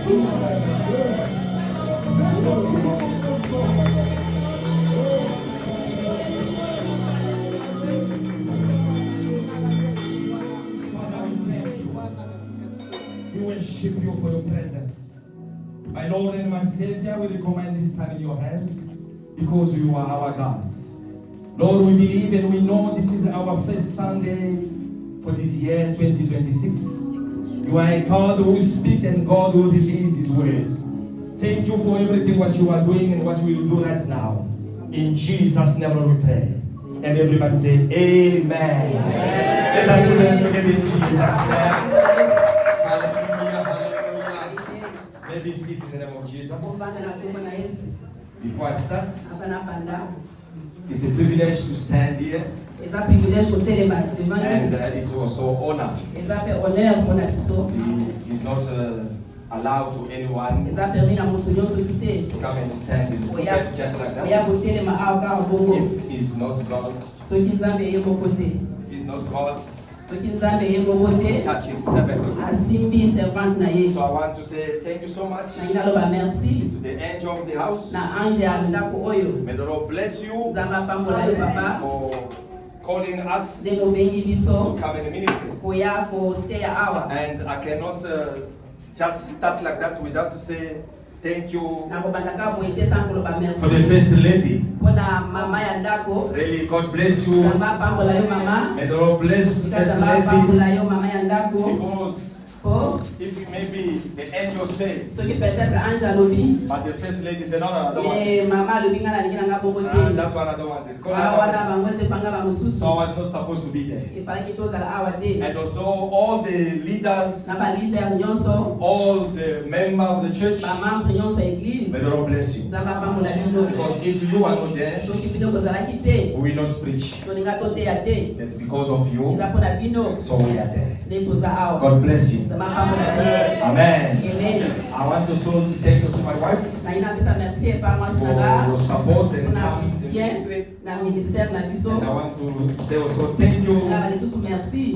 We worship you for your presence. My Lord and my Savior, we recommend this time in your hands because you are our God. Lord, we believe and we know this is our first Sunday for this year 2026. You are a God who will speak and God who will release His words. Thank you for everything what you are doing and what we will do right now. In Jesus' name we pray. And everybody say Amen. Amen. Let us put hands together in Jesus' name. Let me seat in the name of Jesus. Before I start, it's a privilege to stand here. And it's also honor. It's not allowed to anyone to come and stand in the pulpit just like that. If he's not God, he's not God. Touch his servant. So I want to say thank you so much to the angel of the house. May the Lord bless you for calling us to come in the ministry. And I cannot just start like that without to say thank you for the first lady. Really, God bless you. May the Lord bless the first lady. Because if maybe the angel say, but the first lady said, no, I don't want it. That's one I don't want it. So I was not supposed to be there. And also all the leaders, all the members of the church, may the Lord bless you. Because if you are not there, we will not preach. It's because of you, so we are there. God bless you. Amen. Amen. I want to also thank you to my wife for your support and come in the ministry. And I want to say also thank you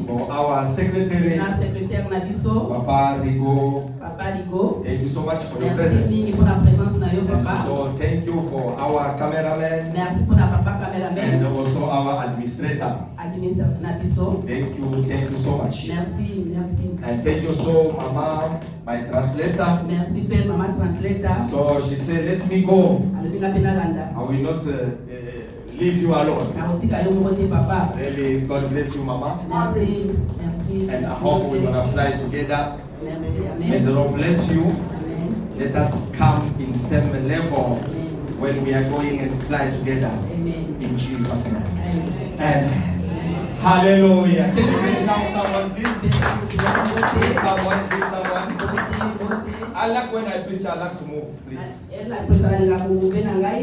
for our secretary, Papa Rigo. Thank you so much for your presence. And also thank you for our cameraman and also our administrator. Thank you so much. And thank you so Mama, my translator. So she said, let me go. I will not leave you alone. Really, God bless you, Mama. And I hope we're going to fly together. May the Lord bless you. Let us come in same level when we are going and fly together. In Jesus' name. Amen. Hallelujah. Can you bring down someone, please? Please, someone. I like when I preach, I like to move, please. Amen.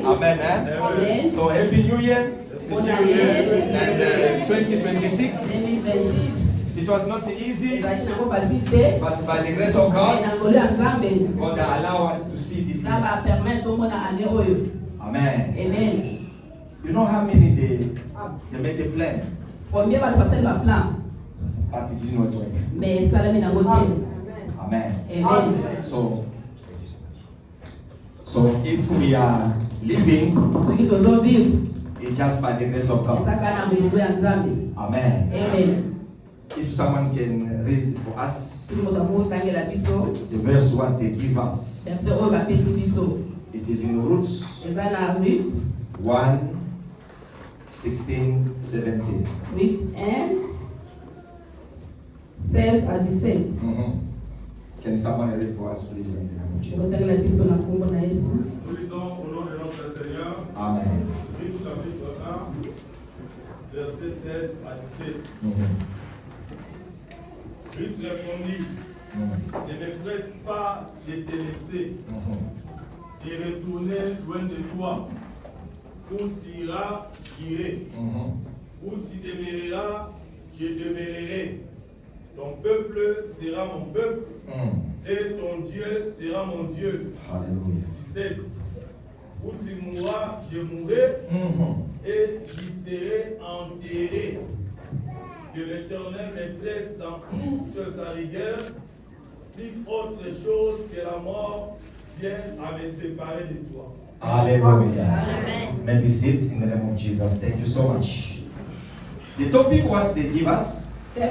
Amen. So, Happy New Year. And 2026. It was not easy, but by the grace of God, God allow us to see this year. Amen. Amen. You know how many they make a plan? But it is not working. Amen. Amen. So if we are living, it's just by the grace of God. Amen. Amen. If someone can read for us the verse what they give us, it is in Roots 1, 16, 17. 16 à 17. Can someone read for us, please, in the name of Jesus? Nous lisons au nom de notre Seigneur. Amen. Luc chapitre 1, verset 16 à 17. Luc répondit, ne me presse pas de te laisser et retourner loin de toi. Où tu iras, j'irai. Où tu demeureras, je demeurerai. Ton peuple sera mon peuple et ton Dieu sera mon Dieu. Alléluia. 17. Où tu mourras, je mourrai et j'y serai enterré. Que l'Éternel me traite dans toute sa rigueur, si autre chose que la mort vient à me séparer de toi. Hallelujah. Amen. May we sit in the name of Jesus. Thank you so much. The topic what they give us, it's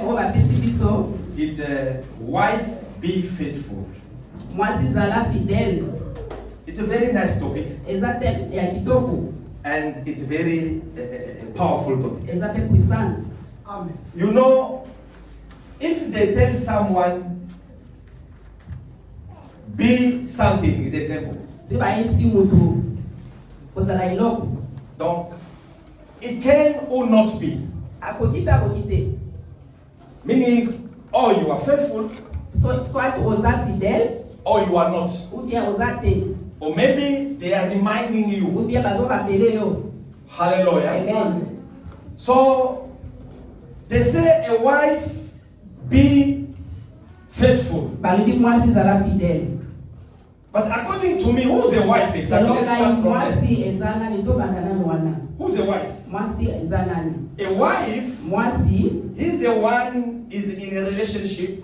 wife be faithful. It's a very nice topic. And it's very powerful topic. You know, if they tell someone be something, is example. Donc, it can or not be. Meaning, or you are faithful, or you are not. Or maybe they are reminding you. Hallelujah. Amen. So, they say a wife be faithful. But according to me, who's a wife exactly? Who's a wife? A wife is the one is in a relationship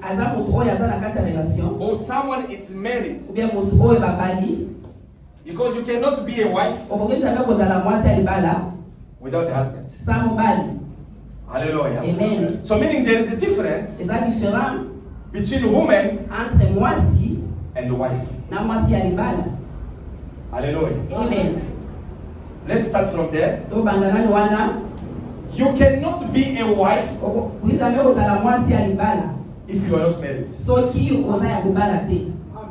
or someone is married. Because you cannot be a wife without a husband. Hallelujah. Amen. So meaning there is a difference between woman and the wife. Hallelujah. Amen. Let's start from there. You cannot be a wife if you are not married.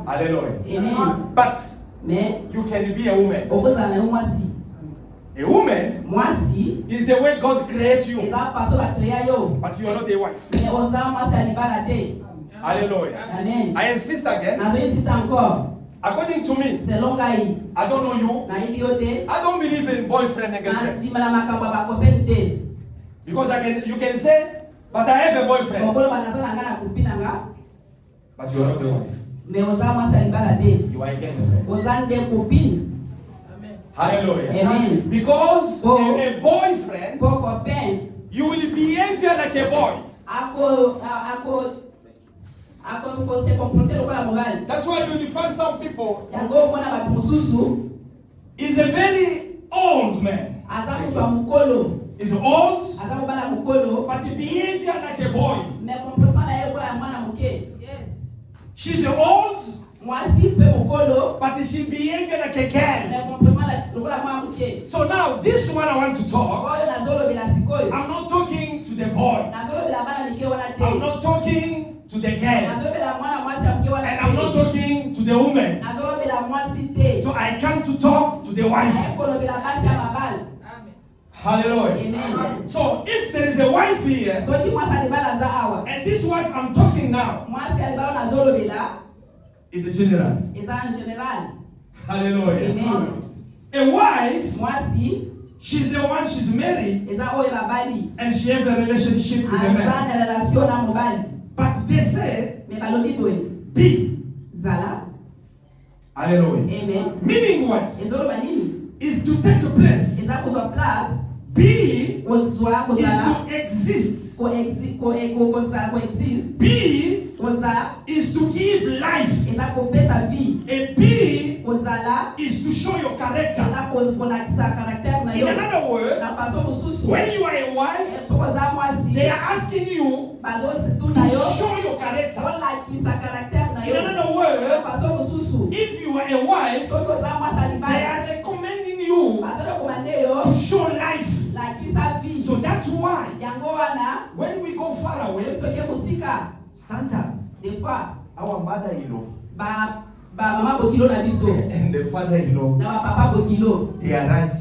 Hallelujah. Amen. But you can be a woman. A woman is the way God creates you. But you are not a wife. Hallelujah. Amen. I insist again. According to me, I don't know you. I don't believe in boyfriend and girlfriend. Because you can say, but I have a boyfriend. But you are not a wife. You are a girlfriend. Hallelujah. Amen. Because a boyfriend, you will behave like a boy. That's why when you find some people, is a very old man. He's old, but he behaves like a boy. She's old, but she behaves like a girl. So now, this one I want to talk. I'm not talking to the boy. I'm not talking to the girl. And I'm not talking to the woman. So I come to talk to the wife. Hallelujah. Amen. So if there is a wife here, and this wife I'm talking now is a general. Hallelujah. Amen. A wife, she's the one, she's married, and she has a relationship with a man. But they say, be. Hallelujah. Amen. Meaning what? Is to take a place. Be is to exist. Be is to give life. A be is to show your character. In another words, when you are a wife, they are asking you to show your character. In another words, if you are a wife, they are recommending you to show life. So that's why when we go far away, Santa, our mother-in-law, and the father-in-law, they are right.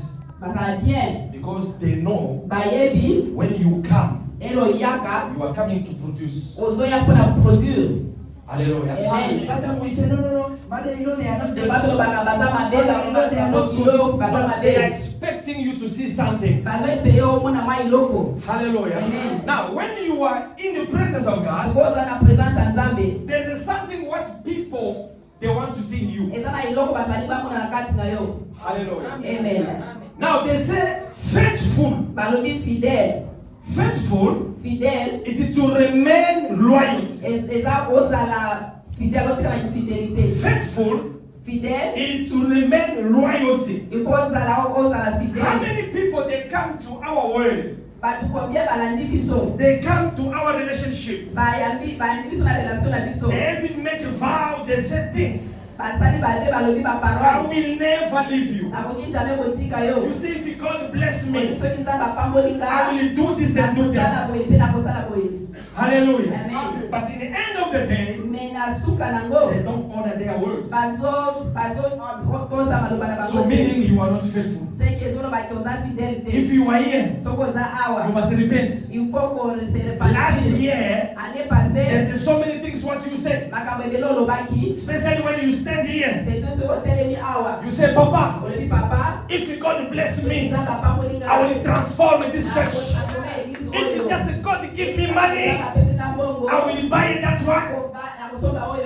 Because they know when you come, you are coming to produce. Hallelujah. Amen. Sometimes we say, no, mother-in-law, they are not good. They are expecting you to see something. Hallelujah. Amen. Now, when you are in the presence of God, there is something what people they want to see in you. Hallelujah. Amen. Now they say faithful. Faithful. Fidèle. It is to remain loyal. Faithful. Fidèle. It will remain loyalty. Il faut fidèle. How many people they come to our world? They come to our relationship. They even make a vow, they say things. I will never leave you. You see, if God bless me, I will do this and do this. Hallelujah. Amen. But in the end of the day, they don't honor their words. So meaning you are not faithful. If you are here, you must repent. Last year, there's so many things what you say. Especially when you stand here. You say, Papa, if God bless me, I will transform this church. If it's just God give me money, I will buy that one.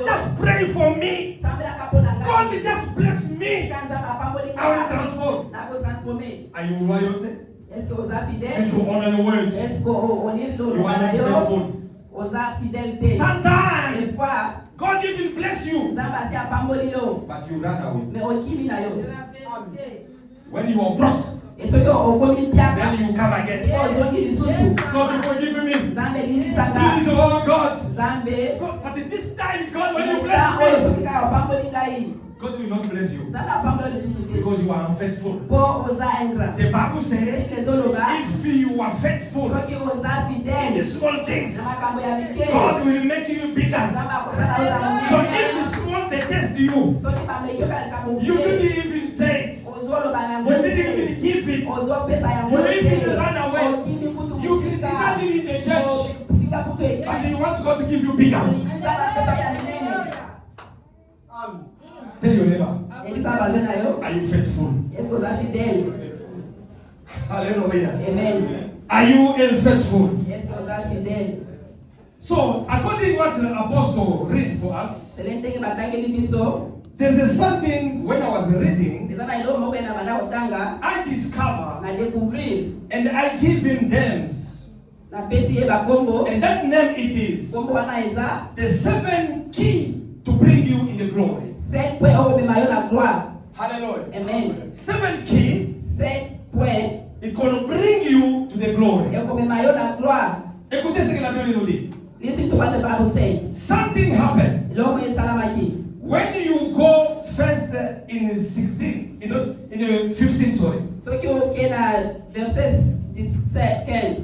Just pray for me. God just bless me. I will transform. Are you loyalty? Did you honor your words? You are not faithful. Sometimes God even bless you, but you run away. When you are broke, then you come again. God, forgive me. Please, oh God. But this time, God, when you bless me, God will not bless you because you are unfaithful. The Bible says, if you are faithful in the small things, God will make you bigger. So if the small they test you, you didn't even say it. You didn't even give it. You even run away. You criticize it in the church, but you want God to give you bigger. Tell your neighbor, are you faithful? Hallelujah. Amen. Are you faithful? So, according to what the apostle read for us, there's something when I was reading, I discovered, and I give him names. And that name it is the 7 key to bring you in the glory. Hallelujah. Amen. 7 key. 7 points. It can bring you to the glory. Écoutez ce que la Bible nous dit. Listen to what the Bible says. Something happened. When you go first in 16, in 15, sorry.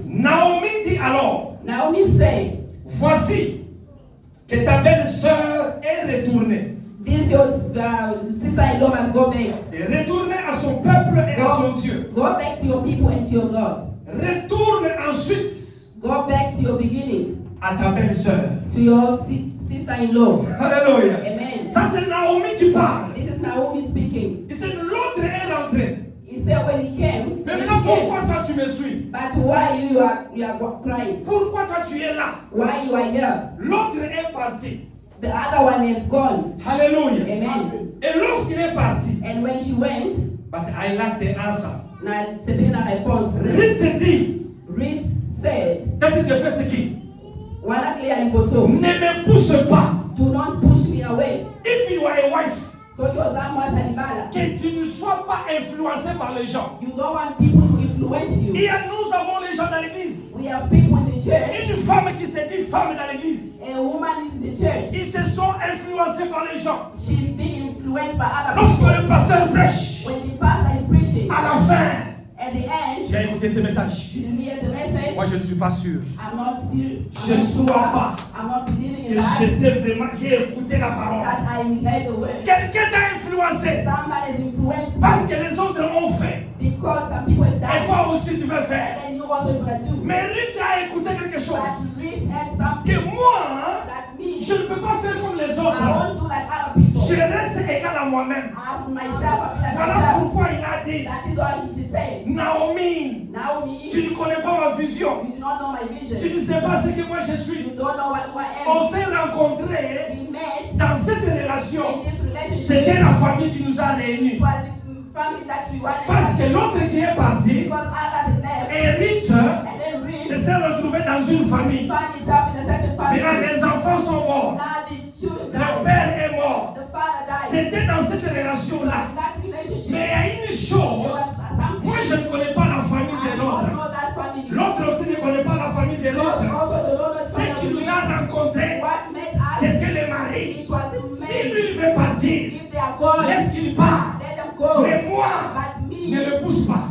Naomi dit alors. Naomi say. Voici que ta belle-sœur est retournée. This your sister-in-law must go back. Et retourner à son peuple et à son Dieu. Go back to your people and to your God. Retourne ensuite. Go back to your beginning. À ta belle-sœur. To your sister-in-law. Alléluia. Amen. Ça c'est Naomi qui parle. This is Naomi speaking. Il dit l'autre est rentré. He said when he came. Mais maintenant pourquoi toi tu me suis? But why you are crying? Pourquoi toi tu es là? Why you are here? L'autre est parti. The other one is gone. Hallelujah. Amen. Et lorsqu'il est parti. And when she went. But I like the answer. Na c'est na réponse. Ruth dit. Ruth said. That is the first key. Voilà clé liboso. Ne me pousse pas. Do not push me away. If you are a wife. So you are que tu ne sois pas influencé par les gens. You don't want people to influence you. Et nous avons les gens dans l'église. We have people in the church. Une femme qui se dit femme dans l'église. A woman is in the church. Ils se sont influencés par les gens. She's being influenced by other people. Lorsque le pasteur prêche. When the pastor is preaching. À la fin. At the end. J'ai écouté ce message. Did you hear the message? Moi je ne suis pas sûr. I'm not serious. Je ne crois pas. I'm not believing in that. J'ai écouté la parole. That I heard the word. Quelqu'un t'a influencé. Somebody is influenced. Parce que les autres ont fait. Because some people have done. Et toi aussi tu veux faire. And you also gonna do. Mais Ruth a écouté quelque chose. But Ruth had something. Que moi, je ne peux pas faire comme les autres. I won't do like other people. Je reste égal à moi-même. Voilà pourquoi il a dit. That is why she said. Naomi, tu ne connais pas ma vision. You do not know my vision. Tu ne sais pas ce que moi je suis. You don't know what I am. On s'est rencontrés dans cette relation. C'était la famille qui nous a réunis. Parce que l'autre qui est parti, et Rich se s'est retrouvé dans une famille. Maintenant les enfants sont morts. Le est dans cette relation-là. Mais il y a une chose, moi je ne connais pas la famille de l'autre. L'autre aussi ne connaît pas la famille de l'autre. Ce qui nous a rencontrés, c'était le mari. Si lui il veut partir, laisse qu'il part. Mais moi, ne le pousse pas.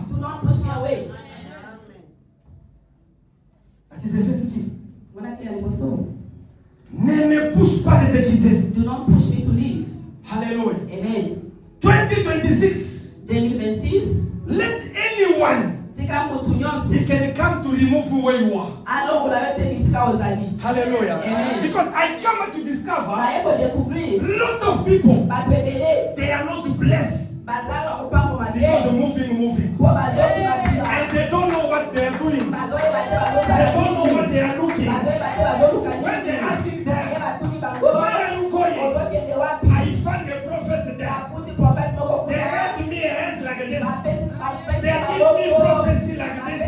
Ne me pousse pas de te quitter. Do not push me to leave. Hallelujah. Amen. 2026. 2026. Let anyone, he can come to remove where you are. Hallelujah. Amen. Because I come to discover a lot of people, they are not blessed because of moving. And they don't know what they are doing. They don't know what they are looking. When they're asking them, where are you going? I find a prophet there. They have me hands like this. They give me prophecy like this.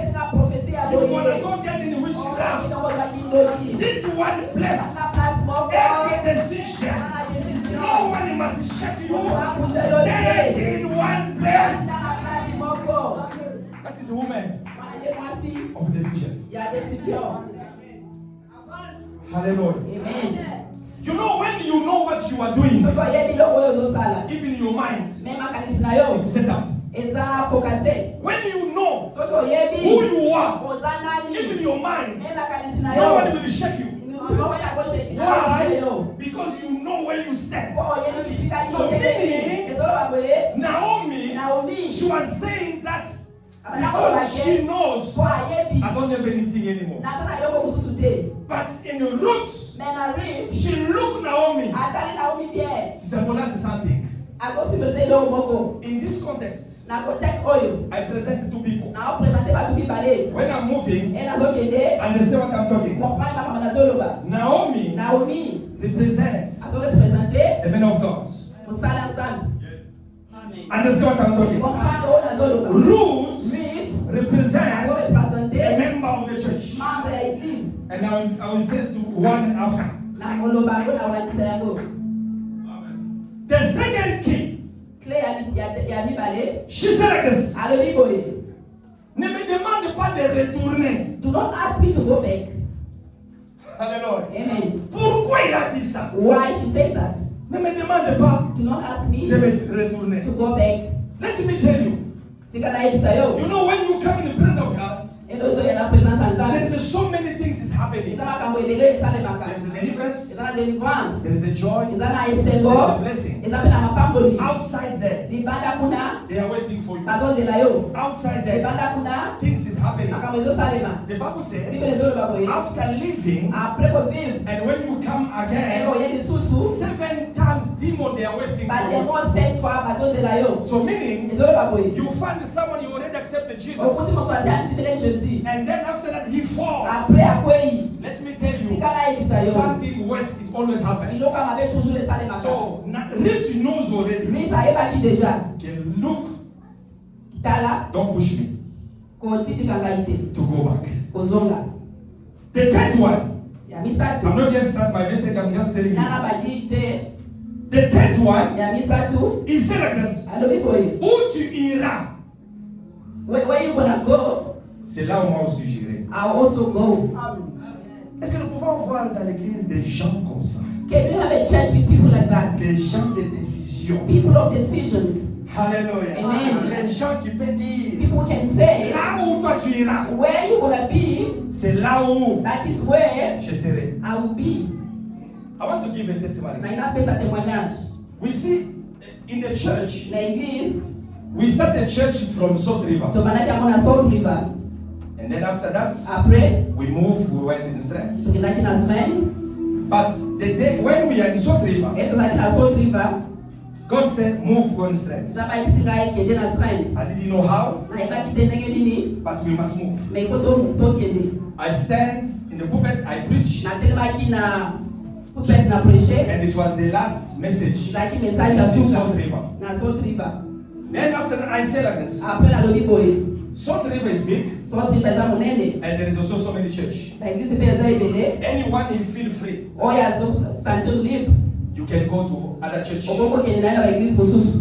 You want to go get in the witchcraft. Sit one place. Every decision. No one must shake you. Stay in one place. That is a woman of decision. Hallelujah. Amen. You know when you know what you are doing, even in your mind, it's set up. When you know who you are, even your mind, no one will shake you. Why? Because you know where you stand. So meaning, Naomi, she was saying that because she knows I don't have anything anymore. But in the roots, she looked Naomi. She said, well, that's something. In this context, I present two people. When I'm moving, understand what I'm talking about. Naomi represents the men of God. Understand what I'm talking about. Roots represents a member of the church. And I will say to one after. The second key, she said like this. Ne me demande pas de retourner. Do not ask me to go back. Alléluia. Amen. Pourquoi il a dit ça? Why she said that? Ne me demande pas Do not ask me de me retourner. to go back. Let me tell you. You know when you come in the presence of God, there is so many things is happening. There is a deliverance. There is a joy. There is a blessing. Outside there, they are waiting for you. Outside there, things is happening. The Bible says, after leaving, and when you come again, 7 times demon they are waiting for you. So meaning, you find someone you already accepted Jesus. And then after that he falls. Let me tell you, something worse is always happening. So Rich knows already. Can look. Don't push me to go back. The third one, I'm not just starting my message, I'm just telling you. The third one, he said like this. Où tu iras? Where you gonna go? C'est là où moi aussi j'irai. I'll also go. Est-ce que nous pouvons voir dans l'église des gens comme ça? Can we have a church with people like that? Des gens de décision. People of decisions. Hallelujah. Amen. Les gens qui peuvent dire. People can say. Là où toi tu iras. Where you gonna be? C'est là où. That is where. Je serai. I will be. I want to give a testimony. We see in the church. Na église. We start a church from Salt River. Salt River. And then after that, après, we went in strength. Strength. But the day when we are in Salt River, God said, move, go in strength. I didn't know how, but we must move. I stand in the pulpit, I preach. And it was the last message in Salt River. Then after that, I say like this. Salt River is big. And there is also so many churches. Anyone you feel free. You can go to other church. But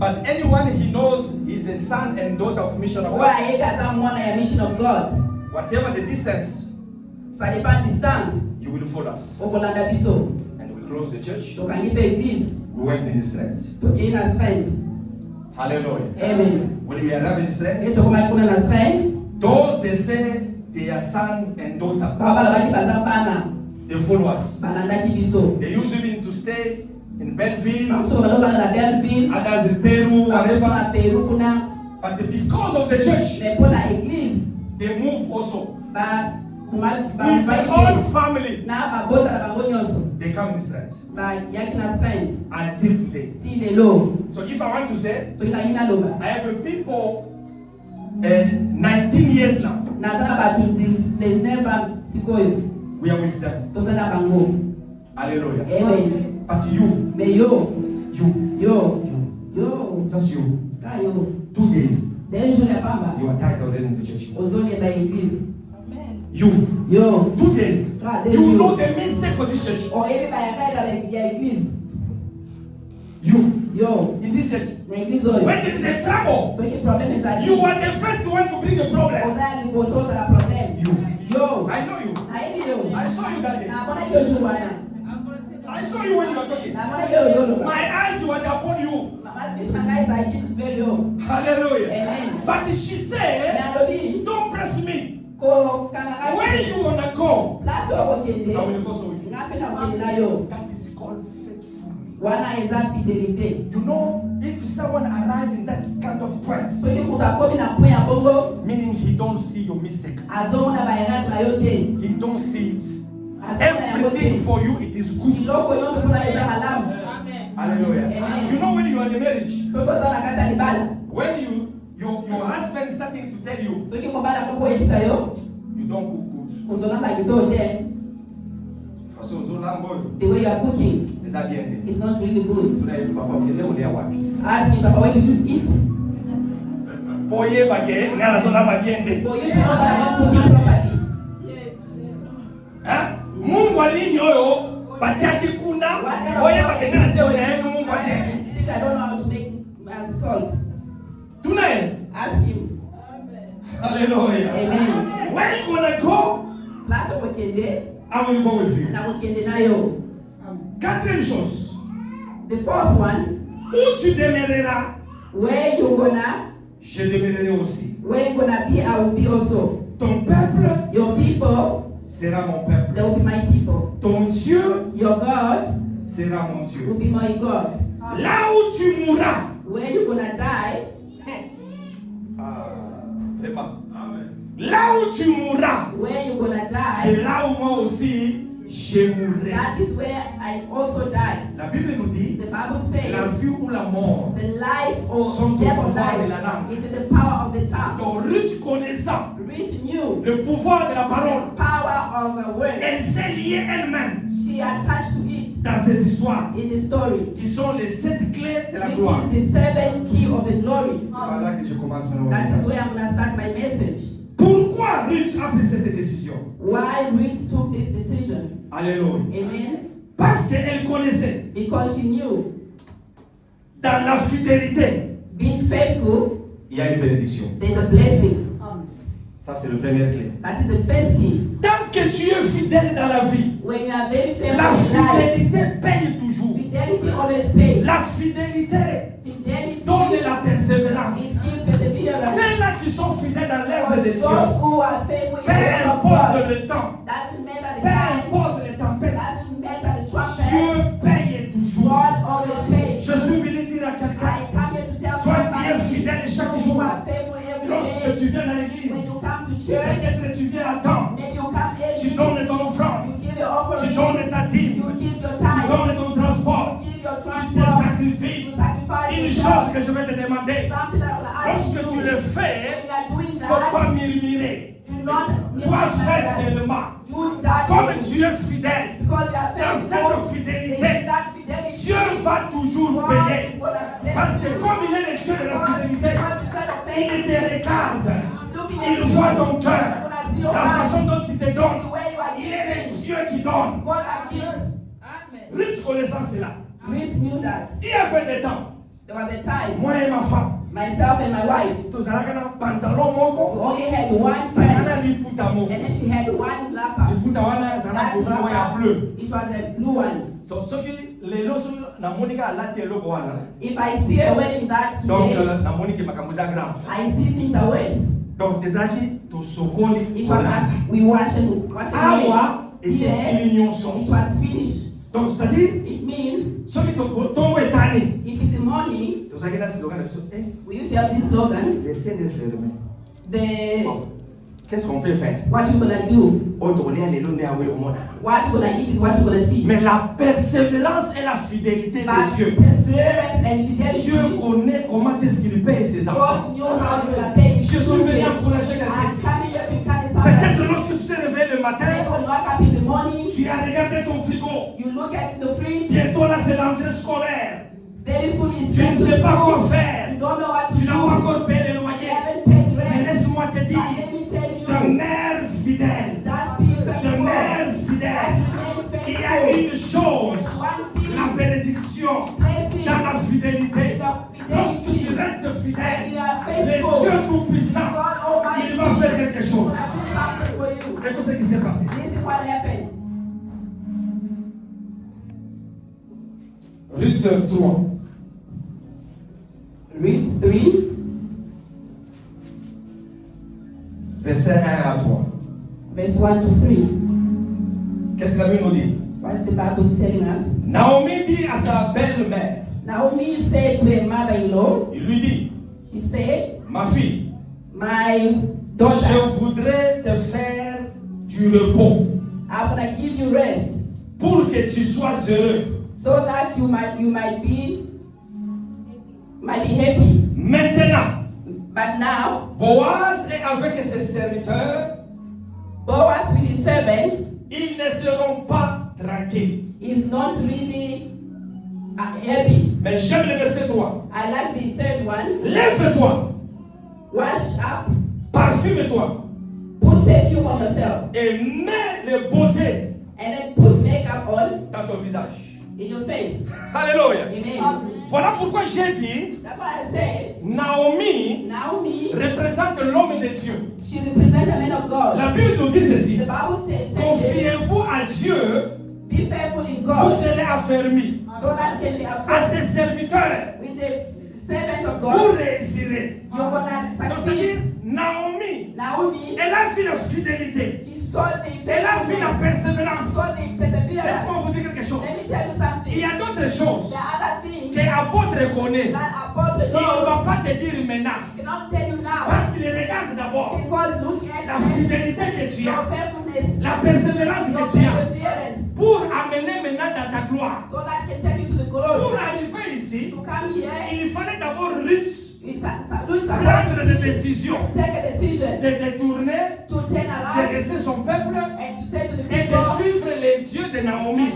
But anyone he knows is a son and daughter of mission of God. Whatever the distance, you will follow us. And we close the church. We went in the strength. Hallelujah. Amen. When we arrive in strength, those they say they are sons and daughters, they follow us. They use even to stay in Belleville, others in Peru, whatever. But because of the church, they move also. With their own family, they come in strength. Until today. So if I want to say, I have a people 19 years now. We are with them. Hallelujah. Amen. But you, just you, 2 days, you are tied already in the church. You, 2 days, you know the mistake for this church. You, in this church, when there is a trouble, you are the first one to bring the problem. You, I know you. I saw you that day. I saw you when you were talking. My eyes was upon you. Hallelujah. Amen. But she said, don't press me. When you wanna go, I will go so with you. That is called faithfulness. You know, if someone arrives in that kind of point, meaning he don't see your mistake. He don't see it. Everything for you, it is good. Hallelujah. Amen. You know when you are in the marriage, when your husband is starting to tell you, you don't cook good. The way you are cooking, it's not really good. Ask me, Papa, where did you eat? For you to know that I'm not cooking properly. Mungu alinyoyo batiaki kuna oye bakengana tse oya Mungu ate. I don't know how to make salt. Tonight, ask him. Hallelujah. Amen. Where you gonna go? I will go with you. Quatrième chose. The fourth one. Où tu demeureras? Where you gonna? Je demeurerai aussi. Where you gonna be, I will be also. Ton peuple. Your people. Sera mon peuple. They will be my people. Ton Dieu, your God, sera mon Dieu. Will be my God. Là où tu mourras, where you gonna die, vraiment. Là où tu mourras, where you gonna die, c'est là où moi aussi je mourrai. That is where I also die. La Bible nous dit, the Bible says, la vie ou la mort, the life or sont death au of pouvoir life de la langue. is in the power of the tongue. Donc Ruth connaissant knew le pouvoir de la parole, power of the word. Elle s'est liée elle-même. She attached to it. Dans ces histoires, in the story, qui sont les 7 clés de la which gloire. is the 7 key of the glory. C'est par là que je commence mon That message. is where I'm gonna start my message. Pourquoi Ruth a pris cette décision? Why Ruth took this decision? Alléluia. Amen. Parce qu'elle connaissait. Because she knew. Dans la fidélité, being faithful, il y a une bénédiction. There's a blessing. Ça c'est le premier clé. That is the first key. Tant que tu es fidèle dans la vie, when you are very faithful, la fidélité paye toujours. Fidelity always pays. La fidélité donne la persévérance. Ceux-là qui sont fidèles dans l'œuvre de Dieu, peu importe le temps, peu importe les tempêtes, Dieu paye toujours. Je suis venu dire à quelqu'un, toi qui es fidèle chaque jour, lorsque tu viens à l'église, peut-être tu viens à temps, tu donnes ton offrande, tu donnes ta dîme, tu donnes ton transport, tu te sacrifies. Une chose que je vais te demander, lorsque tu le fais, il ne faut pas murmurer. Toi, fais seulement. Comme tu es fidèle, dans cette fidélité, Dieu va toujours payer. Parce que comme il est le Dieu de la fidélité, il te regarde. Il voit ton cœur, la façon dont il te donne. Il est le Dieu qui donne. Ruth connaissant cela. Ruth knew that. Il y avait des temps. There was a time. Moi et ma femme. Myself and my wife. We only had one pant. And then she had one lapper. That lapper, it was a blue one. So if I see her wearing that today, I see things are worse. Donc, it was that we washing it was finished. Donc, c'est-à-dire, it means if it's in the morning, we used to have this slogan. Qu'est-ce qu'on peut faire? What you gonna do? What you gonna eat is what you gonna see. Mais la persévérance et la fidélité de Dieu. Dieu connaît comment est-ce qu'il paye ses enfants. Je suis venu encourager quelqu'un ici. Peut-être lorsque tu t'es réveillé le matin, tu as regardé ton frigo. Bientôt là c'est l'entrée scolaire. Tu ne sais pas quoi faire. Tu n'as pas encore payé le loyer. Mais laisse-moi te dire, demeure fidèle. Demeure fidèle. Il y a une chose, la bénédiction dans la fidélité. Lorsque tu restes fidèle, le Dieu Tout-Puissant, il va faire quelque chose. Écoutez ce qui s'est passé. Ruth 3. Ruth 3. Verset 1 à 3. Verse 1 to 3. Qu'est-ce que la Bible nous dit? What is the Bible telling us? Naomi dit à sa belle-mère. Naomi said to her mother-in-law. Il lui dit. He said, ma fille. My daughter. Je voudrais te faire du repos. I'm gonna give you rest. Pour que tu sois heureux. So that you might be happy. Maintenant. But now, Boaz est avec ses serviteurs. Boaz with his servants. Ils ne seront pas tranquilles. He's not really happy. Mais j'aime le verset 3. I like the third one. Lève-toi. Wash up. Parfume-toi. Put perfume on yourself. Et mets le beauté. And then put makeup on. Dans ton visage. In your face. Alléluia. Amen. Voilà pourquoi j'ai dit. That's why I say. Naomi représente l'homme de Dieu. She represents a man of God. La Bible nous dit ceci. The Bible says, confiez-vous à Dieu. Be faithful in God. Vous serez affermis. So that can be à ses serviteurs. With the servant of God. Vous réussirez. You're gonna succeed. Naomi. Elle a vu la fidélité. Elle a vu la persévérance. Laisse-moi vous dire quelque chose. Il y a d'autres choses que l'apôtre connaît. Il ne va pas te dire maintenant. Parce qu'il regarde d'abord la fidélité que tu as, la persévérance que tu as, pour amener maintenant dans ta gloire. Pour arriver ici, il fallait d'abord prendre des décisions, de détourner, de laisser son peuple et de suivre les dieux de Naomi.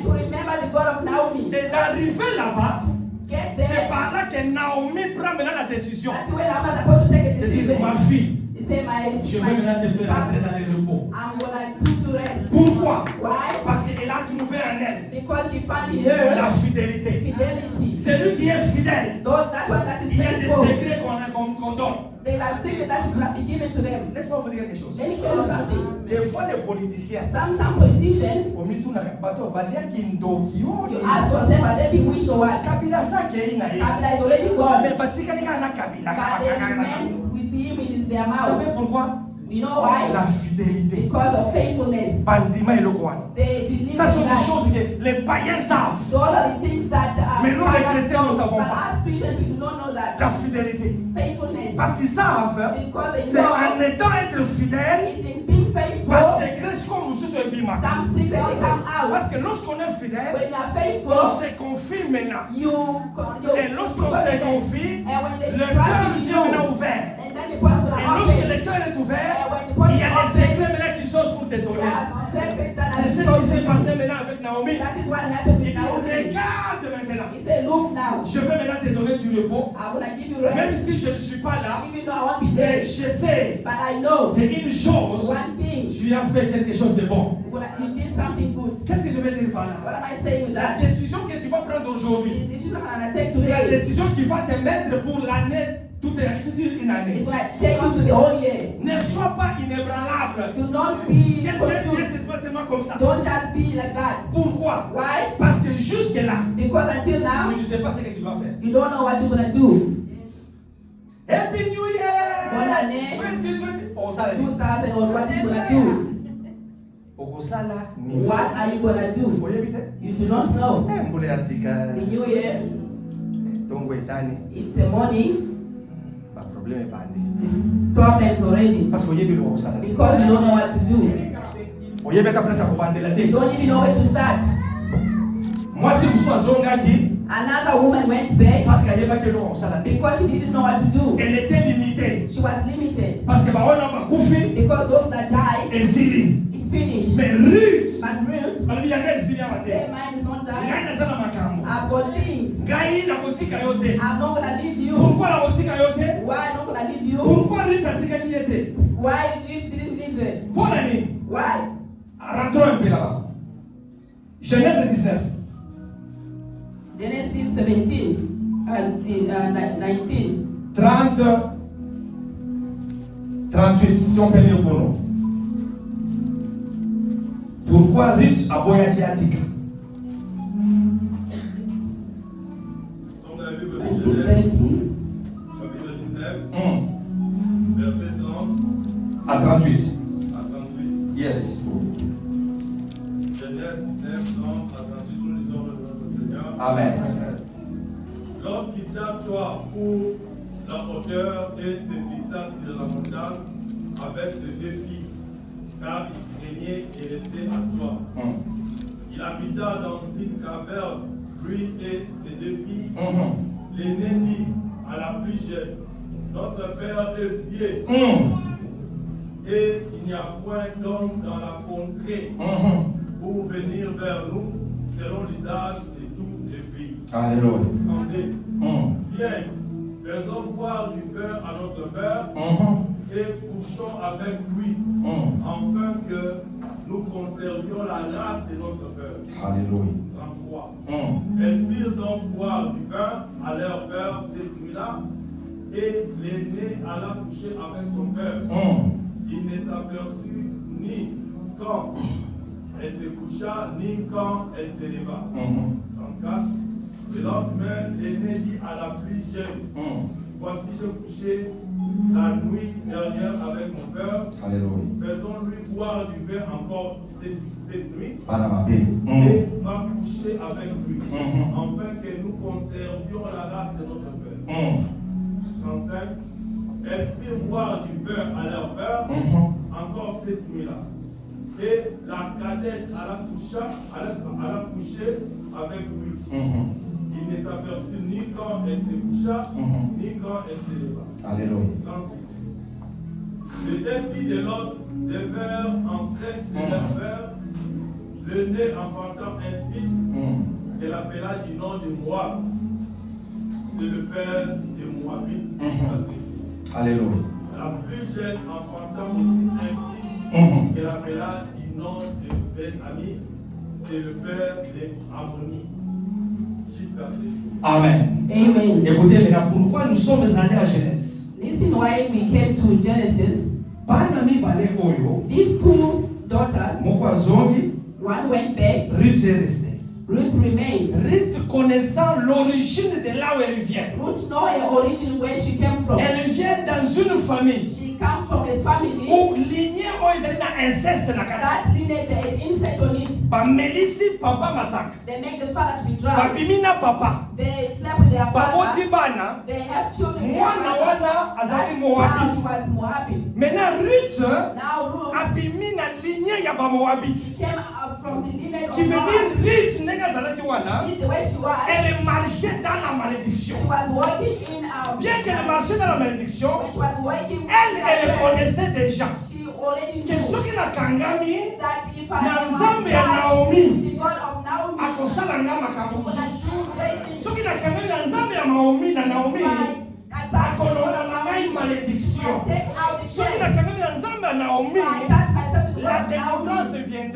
Et d'arriver là-bas, c'est par là que Naomi prend maintenant la décision de dire ma fille, je vais maintenant te faire entrer dans le repos. Pourquoi? Parce qu'elle a trouvé en elle la fidélité. Celui qui est fidèle, il y a des secrets qu'on donne. Laisse-moi vous dire quelque chose. Des fois, les politiciens, you ask yourself, are they bewitched or what? Kabila is already gone. But they meant with him in their mouth. Vous savez pourquoi? You know why? La fidélité. Because of faithfulness. Bandima et le quoi? They believe ça sont des choses que les païens savent. So all of the things that mais nous les chrétiens ne savons pas. As Christians, we do not know that. La fidélité. Faithfulness. Parce qu'ils savent. C'est en étant être fidèle. Parce que Christ comme nous sommes bimaka. Some secret they come out. Parce que lorsqu'on est fidèle, when you are faithful, on se confie maintenant. Et lorsqu'on se confie, le cœur vient maintenant ouvert. Et lorsque le cœur est ouvert, il y a des secrets maintenant qui sortent pour te donner. C'est ce qui s'est passé maintenant avec Naomi. Il regarde maintenant. Je vais maintenant te donner du repos. Même si je ne suis pas là, mais je sais qu'il y a une chose thing. Tu as fait quelque chose de bon. You did something good. Qu'est-ce que je veux dire par là? What am I saying with that? La décision que tu vas prendre aujourd'hui, The decision I'm gonna take c'est la today décision qui va te mettre pour l'année, toute une année. is gonna take you to the whole year. Ne sois pas inébranlable. Do not be Quelqu'un dit confused. especiellement comme ça. Don't just be like that. Pourquoi? Why? Parce que jusque là, Because until now, tu ne sais pas ce que tu dois faire. you don't know what you're gonna do. Happy New Year! Bonne année. 2020. Oh, ça 2000 or what you gonna do? Okosala ni. What are you gonna do? Oye bite? You do not know. Mbule ya sika. The new year, Tongo etani. it's a morning. Ba problème bandi. There's problems already. Parce que oye bile okosala. Because you don't know what to do. Oye beta presa kubandela te. You don't even know where to start. Mwasi mswa zongaji. Another woman went back Parce qu'elle yeba ke okosala te. because she didn't know what to do. Elle était limitée. She was limited. Parce que baona bakufi Because those that died, ezili. it's finished. Mais Ruth, But Ruth, balobi yanga ezili say amate. mine is not Ngai done. nazala makambo. I've got things. Ngai nakotika yo te. I'm not gonna leave you. Pourquoi nakotika yo te? Why I'm not gonna leave you? Pourquoi Ruth atikaki ye te? Why Ruth didn't leave it? Mpona nini? Why? Rentrons un peu là-bas. Genèse 19. Genesis 17 and 19. 30, 38, si on peut lire pour nous. Pourquoi Ruth a boyaki atika? Son la Bible de 19, Genèse, 30. chapitre 19, verset 30 À 38. à 38. Yes. Genèse 19, 30 à 38, nous lisons le nom du Seigneur. Amen. Lorsqu'il t'approcha pour la hauteur et se fixa sur la montagne avec ce défi, car il craignait et restait à toi. Il habita dans une caverne, lui et ses deux filles. L'aîné dit à la plus jeune, notre père est vieux, et il n'y a point d'homme dans la contrée pour venir vers nous, selon l'usage de tous les pays. Alléluia. Attendez, viens, faisons boire du vin à notre père et couchons avec lui, afin que nous conservions la race de notre père. Alléluia. 33. Elles firent donc boire du vin à leur père cette nuit-là, et l'aîné alla coucher avec son père. Il ne s'aperçut ni quand elle se coucha, ni quand elle se leva. 34. Le lendemain, l'aîné dit à la plus jeune, voici je couchais la nuit dernière avec mon père. Alléluia. Faisons-lui boire du vin encore cette nuit. Et va coucher avec lui, afin que nous conservions la race de notre père. 35. Elles firent boire du vin à leur père encore cette nuit-là. Et la cadette alla coucher avec lui. Il ne s'aperçut ni quand elle se coucha, ni quand elle se leva. Alléluia. 36. Les deux filles de Lot devinrent enceintes de leur père. L'aîné enfantant un fils, elle l'appela du nom de Moab. C'est le père des Moabites à ses jours. Alléluia. La plus jeune enfantant aussi un fils, elle l'appela du nom de Ben-Ami. C'est le père des Ammonites. Jusqu'à ces jours. Amen. Amen. Écoutez maintenant pourquoi nous sommes allés à Genèse. Listen why we came to Genesis. Banami bale oyo. These two daughters, Moko azongi. one went back, Ruth est restée. Ruth remained. Ruth connaissant l'origine de là où elle vient. Ruth know her origin, where she came from. Elle vient dans une famille She comes from a family où lignée oyo ezali na inceste na kati. that lineage there is insect on it. Bamelisi papa masaka. They make the father to be drunk. Babimi na papa. They slept with their Baboti father. bana. They have children. Mwana wana azali That Moabite. child was Moabite. Maintenant Ruth Now Ruth abimi na lignée ya ba Moabite. came up from the lineage Qui of veut Moab. dire Ruth ndenge azalaki wana. The way she was, Elle marchait dans la malédiction. she was working in Bien qu'elle marchait dans la malédiction, when she was working, elle connaissait déjà she already que knew soki nakangami that if na I nzambe ya touch Naomi the God of Naomi, akosala nga makambo she mosusu. would have Soki nakangami na nzambe ya Naomi na Naomi akolonga na ngai malédiction. take out the Soki chest. nakangami na nzambe ya Naomi I attach myself to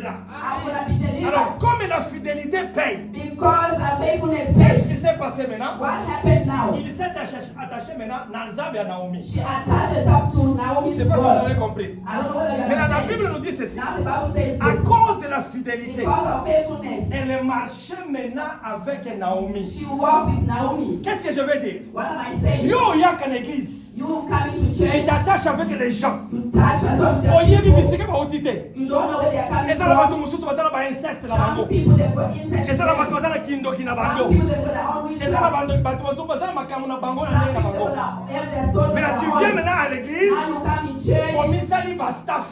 libérera. I'm gonna be delivered. Alors, comme la fidélité paye, Because our faithfulness qu'est-ce pays. qui s'est passé maintenant? What happened now? Il s'est attaché maintenant à Nzambe et à Naomi. She attached herself to Naomi's C'est pas ça que vous avez God. compris. I don't know whether you Mais la understand. Bible nous dit ceci. Now the Bible says À this. cause de la fidélité, Because of faithfulness, elle marchait maintenant avec Naomi. she walked with Naomi. Qu'est-ce que je veux dire? What am I saying? Yo, il y a qu'en église. You coming to Tu church, t'attaches avec les gens. you touch yourself with Oye, the people. bisike ba otite. You don't know where they are coming Eza na bato from. mususu bazala ba inceste na Some bango. people they've got insect. Eza na bato bazala kindoki na Some bango. people they've got their own Eza na witchcraft. bato bato bazala makamu na bango na Some ndenge na people bango. they've got their story. Mais là, tu viens maintenant à l'église, Now you come in church. komisali ba staff.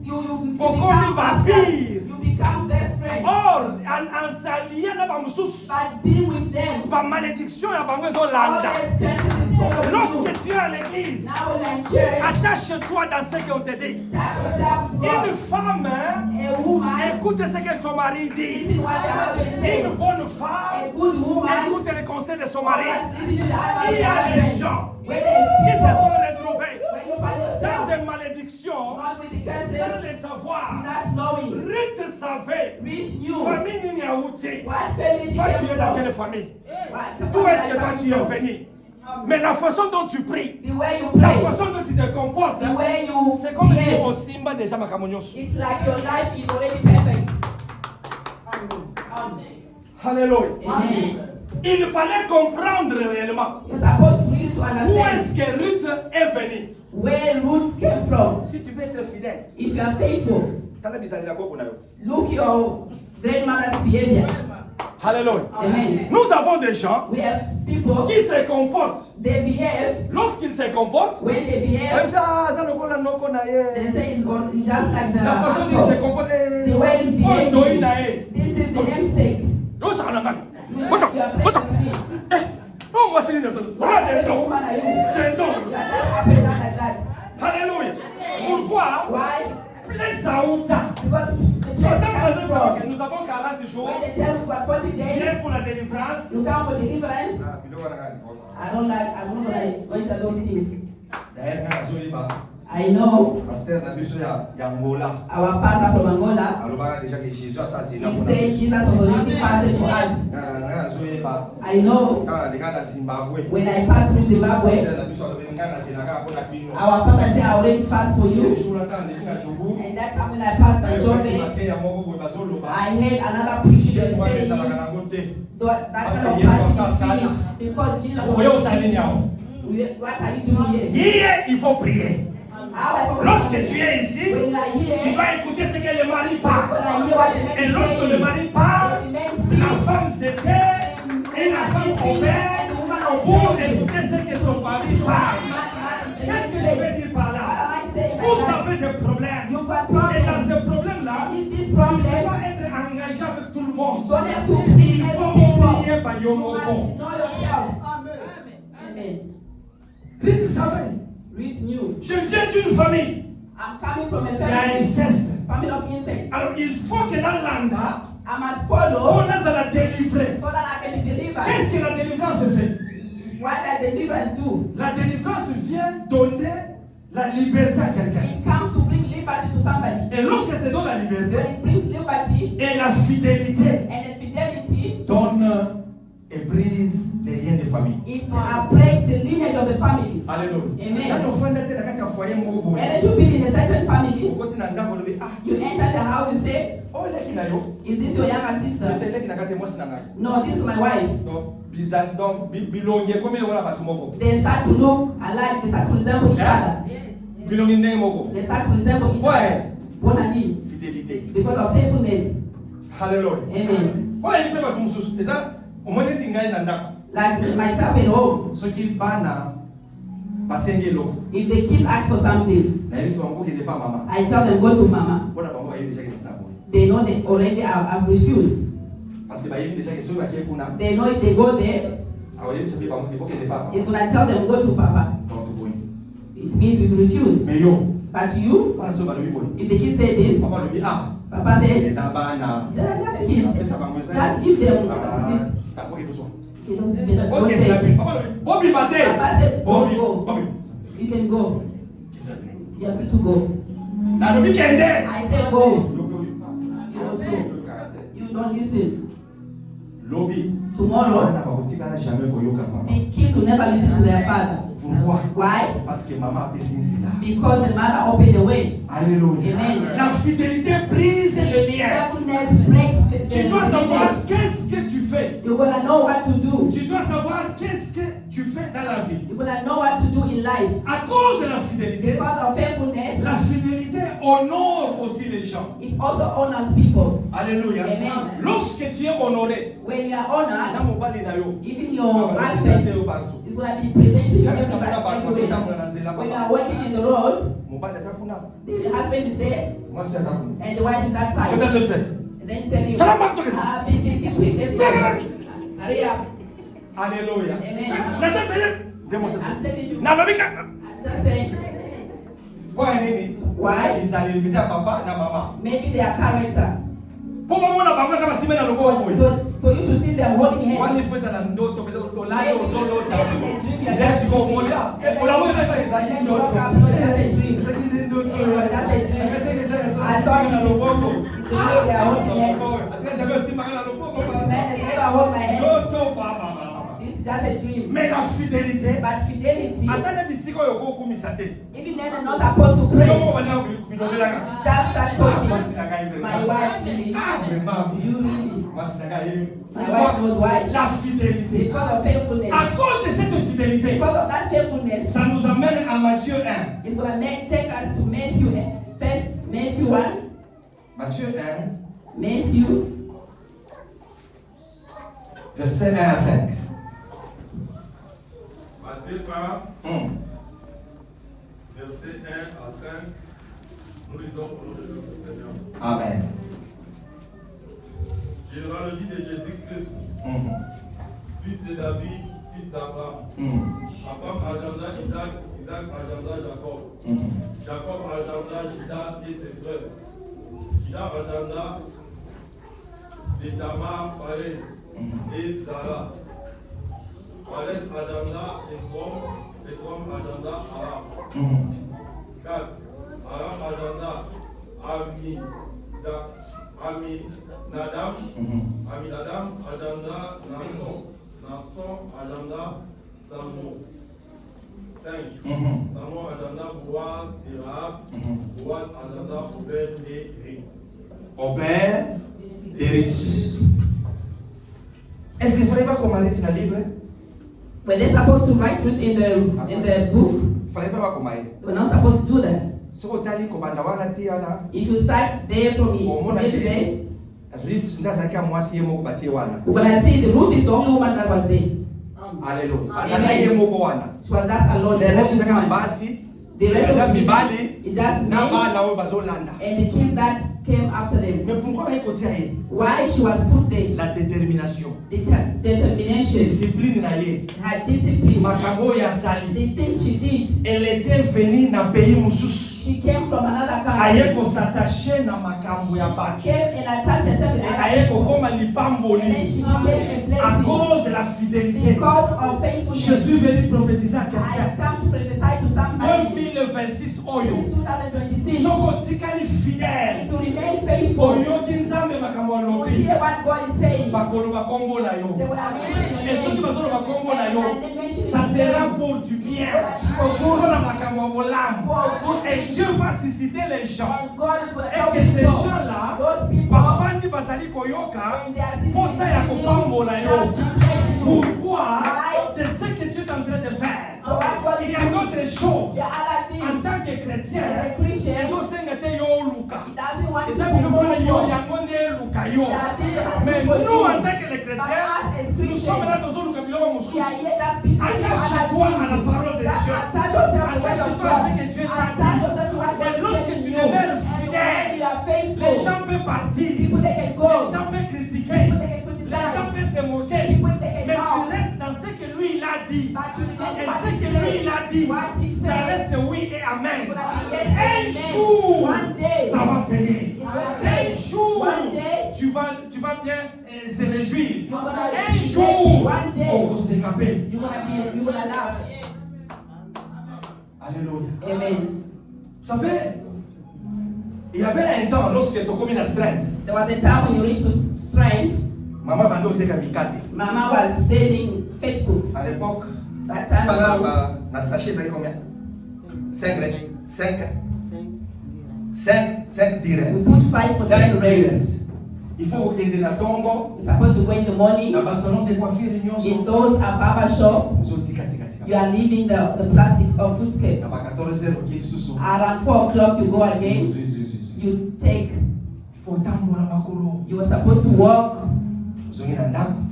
You Pourquoi become lui va pastors. pire? You become best friends. Or, en s'alliant na ba mususu, But be with them. ba malédiction ya bango All ezolanda. these curses is follow you. Lorsque tu es à l'église, Now when I'm in church, attache-toi dans ce qu'on te dit. touch yourself with Une God. femme, hein, A woman, écoute ce que son mari dit. listen what the husband says. Une bonne A femme, good woman, écoute les conseils de son mari. always listen to the advice of Il y the a des husband. gens When there qui is se sont people, retrouvés when you find dans yourself des malédictions not with the sans curses, les savoir. not knowing, Ruth savait. reach you. Famille Nini Aouti. What family she Toi, tu came es dans from? quelle famille? What D'où est-ce que toi family tu es from? venu? Mais la façon dont tu pries, The way you la pray, façon dont tu te comportes, the way you c'est comme si behave, au Simba déjà Makamonyosu. it's like your life is already perfect. Alléluia. Amen. Il fallait comprendre réellement You're supposed to really to où understand est-ce que Ruth est venue. where Ruth came from. Si tu veux être fidèle, If you are faithful, look your grandmother's behavior. Alléluia. Amen. Nous avons des gens We have people, qui se comportent. they behave, Lorsqu'ils se comportent, when they même behave, ça, ça ne colle noko na ye. they say it's just like La façon dont ils se the comportent, the way it's oh, doi na behaving. ye. This is the namesake. Nous ça n'a pas. You are blessed with me. Oh, moi c'est une personne. What Voilà kind des of dons. woman are you? Des You dons. are just up and down like that. Alléluia. Pourquoi? Why? Place à Outa. Because the church comes from. Nous avons 40 jours. When they tell you got 40 days, Viens pour la délivrance. you come for deliverance. I'm not gonna go into those things. I know Pasteur na biso ya Angola. our pastor from Angola, Alobaka déjà que Jésus a ça c'est he said Jesus already fasted for us. na zoyeba. I know Quand on est na Zimbabwe. when I passed through Zimbabwe, Pasteur na biso alobaka na zinaka pona bino. our pastor said I already fast for you. Jour là quand on est na Djougou. And that time when I passed by Jobe, I heard another preacher say that kind of passage is finished because Jesus was finished. What are you doing here? Hier, il faut prier. How Lorsque tu es ici, when you are tu here, vas écouter ce que le mari when parle. I hear what the man Et is lorsque le saying, mari parle, the man la speaks, femme se tait et la femme obéit pour écouter ce que son mari parle. Qu'est-ce que je veux dire par là? Vous avez des problèmes. you've got Et dans problems. ce problème-là, In this tu ne peux problem, pas être engagé avec tout le monde. you don't have to please Il faut people. oublier par You must Yomoko. know yourself. Amen. Dites savez, Read new. je viens d'une famille. I'm coming from a Il y a family, inceste. family of insects. Alors il faut que dans l'anda, I must follow on a la délivrer. so that I can be delivered. Qu'est-ce que la délivrance fait? What does deliverance do? La délivrance vient donner la liberté à quelqu'un. It comes to bring liberty to somebody. Et lorsque c'est dans la liberté, When it brings liberty et la fidélité and the fidelity, donne et brise les liens de famille. it breaks the lineage of the family. Alléluia. Amen. Là, nous faisons des gens qui foyer moko boye. And to be in a certain family, Au côté d'un ndako levé, ah, you enter the house, you say, oh là qui n'a yo. is this your younger sister? Là qui n'a gâté moi sinanga. No, this is my wife. Donc bizarre donc bilonge comme il wala batu moko. They start to look alike, they start to resemble each other. Bilonge ndenge moko. They start to resemble each other. Bonani, Fidélité. because of faithfulness. Alléluia. Amen. Voilà, il peut pas tout mususu. Et ça, au moins tu ngai na ndako. Like myself at home, Ce qui bana basenge loko. if the kids ask for something, Na yesu wangu qui n'est pas maman. I tell them go to mama. Bona bango bayi déjà que ça boye. They know they already have refused. Parce que bayi déjà que so ba ki kuna. They know if they go there, Awoye biso bango ki boke ne pas. it's gonna tell them go to papa. Donc tu boye. It means we've refused. Mais yo, But you, pas so ba lui boye. if the kids say this, Papa lui ah, papa said, les abana. they're just kids. Fait ça bango ça. Just give them it. Ta boke tout ça. They don't OK, take. Papa lui. Bobby maté. Papa said, Bobby. go. Bobby. You can go. You have to go. Na no weekend. I said go. you don't listen. Lobby. Tomorrow, the kids will never listen to their father. Pourquoi? Why? Parce que maman a baissé ici là. Because the mother opened the way. Alléluia. Amen. La fidélité brise les liens. Faithfulness breaks the Tu dois savoir lineage. qu'est-ce que tu fais. You're gonna know what to do. Tu dois savoir qu'est-ce que tu fais dans la vie. You're gonna know what to do in life. À cause de la fidélité, Because of faithfulness, la fidélité honore aussi les gens. it also honors people. Alléluia. Amen. Lorsque tu es honoré, When you are honored, na mobali na yo, even your ah, husband yo partout. is gonna be presenting you Kaka sa mwana ba everywhere. kwa na nzela When you ba. are working in the road, Mobali asa kuna. the husband is there Mwasi asa kuna. and the wife is that Shoda side. zote. And then he's telling you, Salam back to him. be quick, let's go. Hurry up. Alléluia. Amen. Na sasa demonstration. I'm telling you. Na lobika. I'm just saying. Kwa nini? Why? Isalimita papa na mama. Maybe their character. Poma mwana baba kama simena logo boy. For you to see them holding hands. Wani fweza na ndoto pesa ulayo uzolo ta. Maybe they dream you're Let's just go dreaming. moja. And then- Unaweza kama and isaji then you ndoto. woke up, no, that's a dream. Isaji ndoto. Hey, well, that's a dream. I I thought na logo. it's the way they are holding hands. Atika shabe simba kana logo. This man has never hold my hand. Ndoto baba baba. This is just a dream. Mais la fidélité. But fidelity, Atana bisiko yoko kumisa te. even then they're not supposed to praise. Ndomo wana kubilobela. Just start talking. Mwasi na gai My wife really, you really. Mwasi na gai. My wife knows why. La fidélité. Because of faithfulness. À cause de cette fidélité, Because of that faithfulness, ça nous amène à Matthieu 1. it's gonna take us to Matthew. First, Matthew 1. Matthieu 1, Matthew verset 1 à 5. Matthieu 1, verset 1 à 5. Nous lisons au nom de notre Seigneur. Amen. Généalogie de Jésus-Christ, fils de David, fils d'Abraham. Abraham agenda Isaac, Isaac agenda Jacob. Jacob agenda Juda et ses frères. Juda agenda de Tamar, Pharez et Zara. Pharez agenda Esrom, Esrom agenda Aram. 4. Aram agenda Aminadab, Aminadab agenda Nasson, Nasson agenda Salmon. 5. Salmon agenda Boaz et Rahab, Boaz agenda Obed et Ruth. Obed et Ruth. Est-ce qu'il ne fallait pas qu'on m'arrête dans le livre? were they supposed to write Ruth in the book? Il ne fallait pas qu'on m'arrête. They were not supposed to do that. Ce qu'on t'a dit, qu'on va d'avoir la tiana. If you start there from yesterday, Ruth, ndazaki à moi si yemo kubati wana. when I see the Ruth is the only woman that was there. Alléluia. Amen. Ndazaki yemo ko wana. She was just alone. Le reste The zaka woman. basi. The rest Eza of the mibali. it just Na men bana we bazolanda. and the kids that came after them. Mais pourquoi il kotia ye? Why she was put there? La détermination. Determination, Discipline na ye. her discipline, Makambo ya sali. the things she did. Elle était venue na pays mususu. She came from another Aye country. ko s'attacher na makambo ya baki. Came and attached herself with Aye ko other koma people. lipamboli. And then she became a À blessing cause de la fidélité. because of Je faithfulness. suis venu prophétiser à I quelqu'un. come to prophesy to somebody. 2026 oyo. This 2026. Soko tikali fidèle. If you remain faithful, Oyoki nzambe makambo you will alobi. hear what God is saying. Bakoloba kombo na They yo. will mention your Et soki name. bazoloba kombo na yo, And they mention ça his sera name. pour du bien. Pour la makambo bolamu. Et Dieu va susciter les gens. And God is going to Et help que ces people. gens-là, Those people, bafandi bazali koyoka, when they are sitting posa ya kopambola yo. just be blessing you. Pourquoi? De ce que tu es en train de faire. For what God Il is y a doing. d'autres choses. There are other En things. tant que chrétien, As a Christian, ils ont sengate yo luka. He doesn't want you Eza to biloko move yo on. yango nde luka yo. There are things that are Mais for nous, en you. tant que les But chrétiens, us as nous sommes là Christians, dans un biloko we mosusu. are here that busy for Attache-toi à la parole de Dieu. Attach yourself to the word of Attache-toi à ce God. que Dieu t'a Attach dit. yourself to what God Et is lorsque telling tu you. demeures And fidèle, when you are les faithful, gens peuvent partir. people they can Les go. gens peuvent critiquer. People they can Les criticize. gens peuvent se moquer. People they can Mais tu mock. restes dans ce que lui il a dit. But you remember Et what ce he que lui il a said. dit, What he ça said. reste oui et amen. It's gonna be yes Un and amen. jour, One day. ça va payer. It's gonna Un pay. jour, One day. tu vas bien se réjouir. You're gonna Un be happy. jour, One day. on va s'écaper. You're gonna laugh. Alléluia. Amen. Vous savez, il y avait un temps lorsque tu as commis la strength. There was a time when you reached to strength. Mama was selling fake books. À l'époque, That time about, na sachet, ça combien? 5 dirhams. we put 5 for 10 rings. Il faut que tu aies la tongo. You're supposed to go in the morning. Na salon de coiffure In those a barber shop, you are leaving the plastics of fruitcakes. Around 4 o'clock you go again. You take. You were supposed to walk.